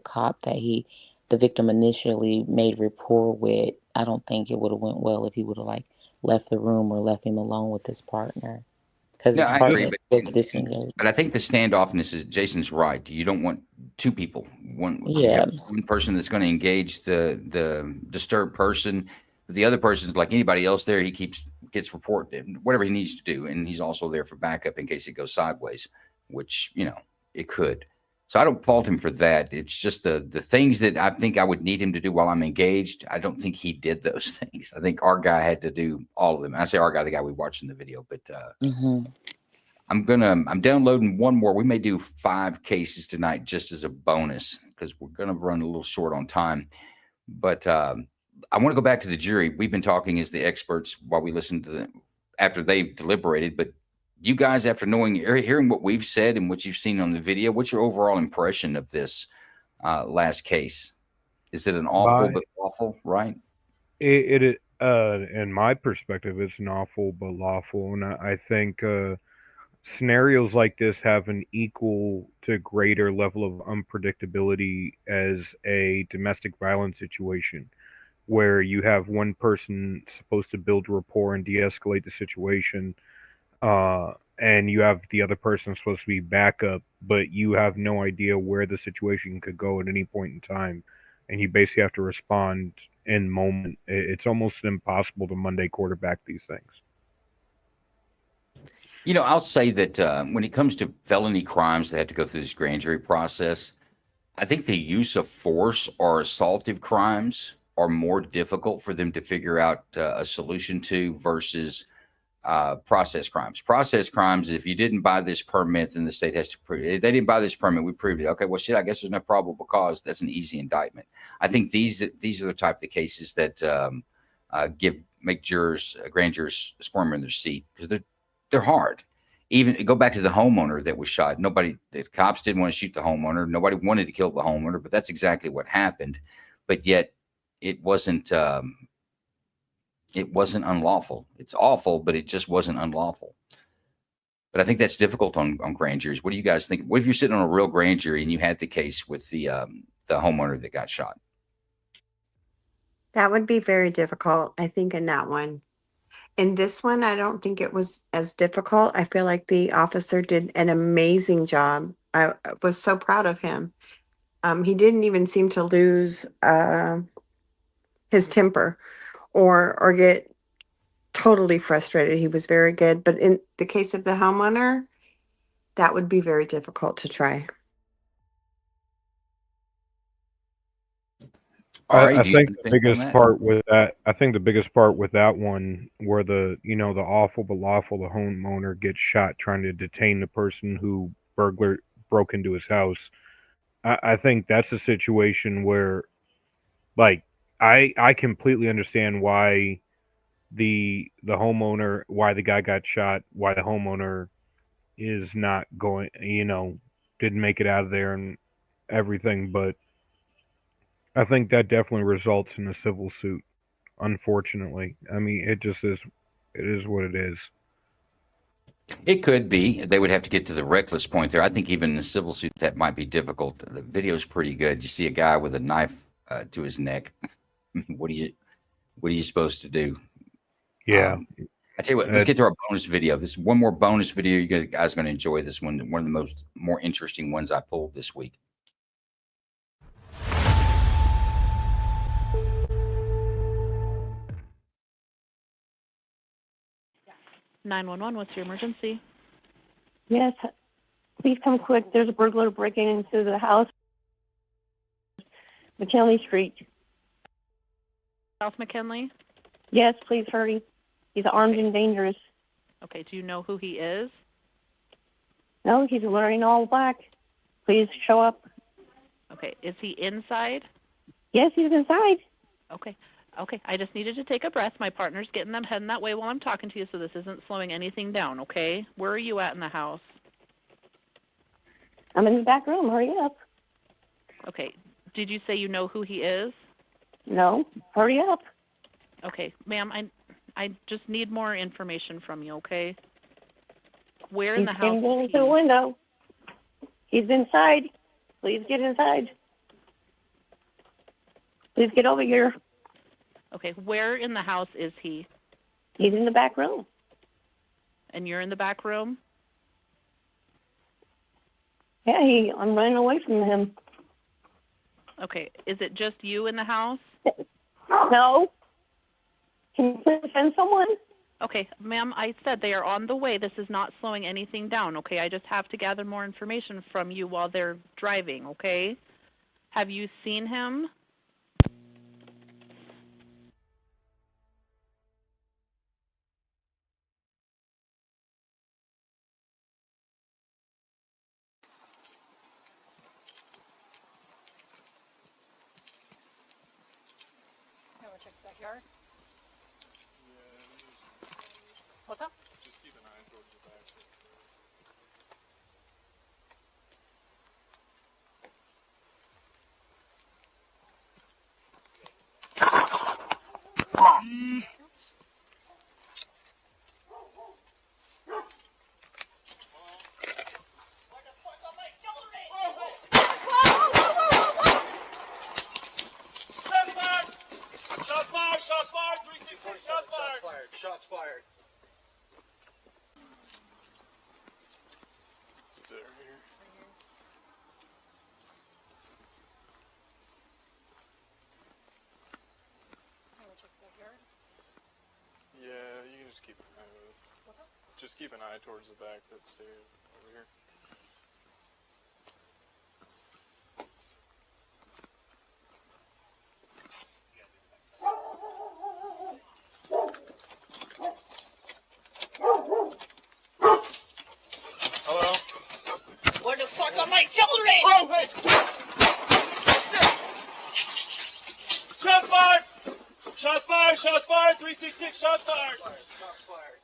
cop that the victim initially made rapport with. I don't think it would have went well if he would have like left the room or left him alone with his partner, because No, his I partner agree, was disengaged. but I think the standoffness is Jason's right. You don't want two people. You Yeah. have one person that's going to engage the disturbed person. The other person, like anybody else there, he gets reported whatever he needs to do, and he's also there for backup in case it goes sideways, which it could. So I don't fault him for that. It's just the things that I think I would need him to do while I'm engaged. I don't think he did those things. I think our guy had to do all of them. And I say our guy, the guy we watched in the video, but I'm downloading one more. We may do 5 cases tonight just as a bonus because we're gonna run a little short on time. But I want to go back to the jury. We've been talking as the experts while we listened to them after they've deliberated, but you guys, after hearing what we've said and what you've seen on the video, what's your overall impression of this last case? Is it an awful but lawful, right? It in my perspective, it's an awful but lawful, and I think scenarios like this have an equal to greater level of unpredictability as a domestic violence situation, where you have one person supposed to build rapport and de-escalate the situation, and you have the other person supposed to be backup, but you have no idea where the situation could go at any point in time, and you basically have to respond in moment. It's almost impossible to Monday quarterback these things. I'll say that when it comes to felony crimes that have to go through this grand jury process, I think the use of force or assaultive crimes are more difficult for them to figure out a solution to versus process crimes. Process crimes, if you didn't buy this permit, then the state has to prove it. If they didn't buy this permit, we proved it. Okay, well, shit, I guess there's no probable cause. That's an easy indictment. I think these are the type of cases that make grand jurors squirm in their seat because they're hard. Even go back to the homeowner that was shot. The cops didn't want to shoot the homeowner. Nobody wanted to kill the homeowner, but that's exactly what happened. But yet it wasn't, it wasn't unlawful. It's awful, but it just wasn't unlawful. But I think that's difficult on grand juries. What do you guys think? What if you're sitting on a real grand jury and you had the case with the homeowner that got shot? That would be very difficult, I think, in that one. In this one, I don't think it was as difficult. I feel like the officer did an amazing job. I was so proud of him. He didn't even seem to lose his temper or get totally frustrated. He was very good. But in the case of the homeowner, that would be very difficult to try. All right. I Do you have think an the opinion on biggest that? part with that, I think the biggest part with that one, where the the awful but lawful, the homeowner gets shot trying to detain the person who broke into his house. I think that's a situation where, like, I completely understand why the homeowner, why the guy got shot, why the homeowner is not going, didn't make it out of there and everything, but I think that definitely results in a civil suit. Unfortunately, I mean, it just is. It is what it is. It could be. They would have to get to the reckless point there. I think even in a civil suit that might be difficult. The video's pretty good. You see a guy with a knife to his neck. What are you supposed to do? Yeah. I tell you what, let's get to our bonus video. This is one more bonus video. You guys are going to enjoy this one. One of the more interesting ones I pulled this week. What's your emergency? Yes, please come quick. There's a burglar breaking into the house, McKinley Street. South McKinley? Yes, please hurry. He's armed and dangerous. Okay, do you know who he is? No, he's wearing all black. Please show up. Okay, is he inside? Yes, he's inside. Okay, I just needed to take a breath. My partner's getting them heading that way while I'm talking to you, so this isn't slowing anything down, okay? Where are you at in the house? I'm in the back room. Hurry up. Okay, did you say you know who he is? No, hurry up. Okay, ma'am, I just need more information from you, okay? Where in the house He's going is to the he? window. He's inside. Please get inside. Please get over here. Okay, where in the house is he? He's in the back room. And you're in the back room? Yeah, I'm running away from him. Okay, is it just you in the house? No. Can you please send someone? Okay, ma'am, I said they are on the way. This is not slowing anything down, okay? I just have to gather more information from you while they're driving, okay? Have you seen him? You want to check the backyard? What's up? Just keep an eye towards the back. Shots fired! Shots fired! 366! Shots fired! Shots fired. This is it right here. You want to check the backyard? Yeah, you can just keep an eye on it. Just keep an eye towards the back. That's over here. Hello? Where the fuck are my children? Oh, hey! Shots fired! Shots fired! Shots fired! 366! Shots fired! Shots fired.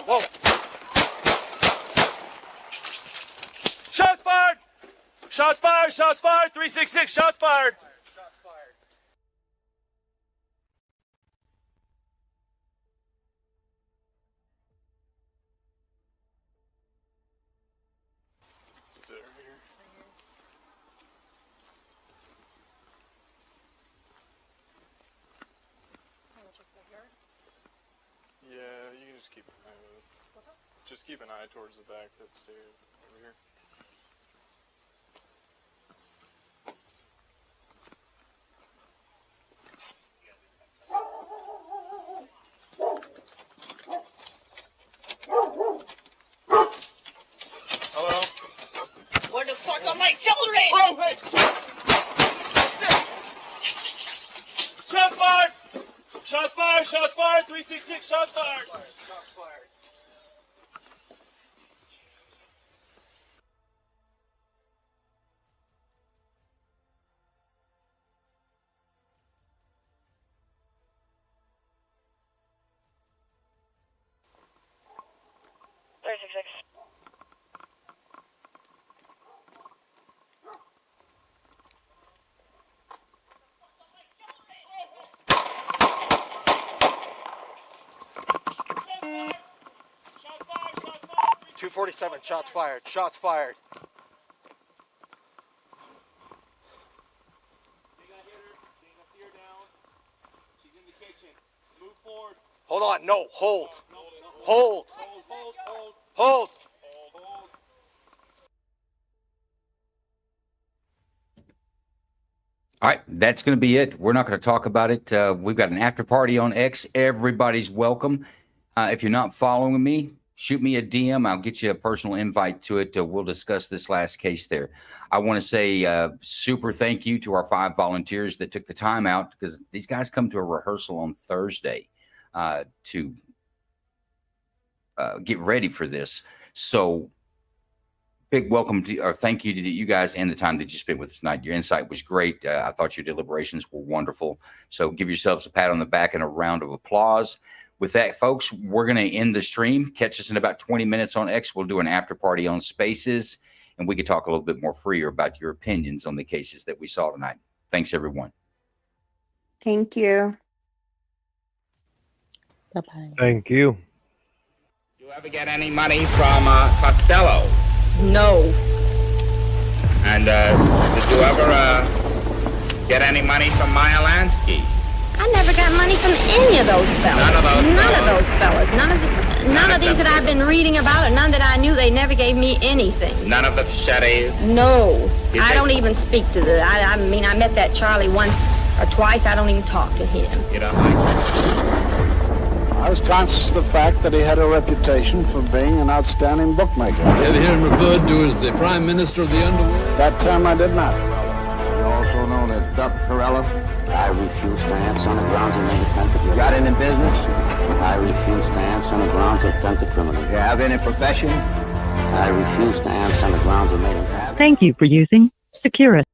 Whoa. Shots fired! Shots fired! Shots fired! 366, shots fired! This is it right here. Yeah, you can just keep an eye on it. Just keep an eye towards the back. That's over here. Hello? Where the fuck are my children? Oh, hey! Shots fired! Shots fired! Shots fired! 366, shots fired! Shots fired. .247, shots fired, shots fired. Hold on, no, hold. Hold. Hold. All right, that's going to be it. We're not going to talk about it. We've got an after party on X. Everybody's welcome. If you're not following me, shoot me a DM. I'll get you a personal invite to it. We'll discuss this last case there. I want to say super thank you to our 5 volunteers that took the time out, because these guys come to a rehearsal on Thursday to get ready for this. So big welcome to, or thank you to you guys and the time that you spent with us tonight. Your insight was great. I thought your deliberations were wonderful. So give yourselves a pat on the back and a round of applause. With that, folks, we're going to end the stream. Catch us in about 20 minutes on X. We'll do an after party on Spaces, and we can talk a little bit more freer about your opinions on the cases that we saw tonight. Thanks, everyone. Thank you. Bye-bye. Thank you. You ever get any money from Costello? No. And did you ever get any money from Meyer Lansky? I never got money from any of those fellas. None of those fellas. None of these that I've been reading about, or none that I knew. They never gave me anything. None of the Fichettes? No. I don't even speak to the... I mean, I met that Charlie once or twice. I don't even talk to him. You don't like him? I was conscious of the fact that he had a reputation for being an outstanding bookmaker. You ever hear him referred to as the Prime Minister of the Underworld? That term I did not. Also known as Dr. Corella. I refuse to answer on the grounds of negligence. You got any business? I refuse to answer on the grounds of attempted criminal. You have any profession? I refuse to answer on the grounds of made. Thank you for using Securus.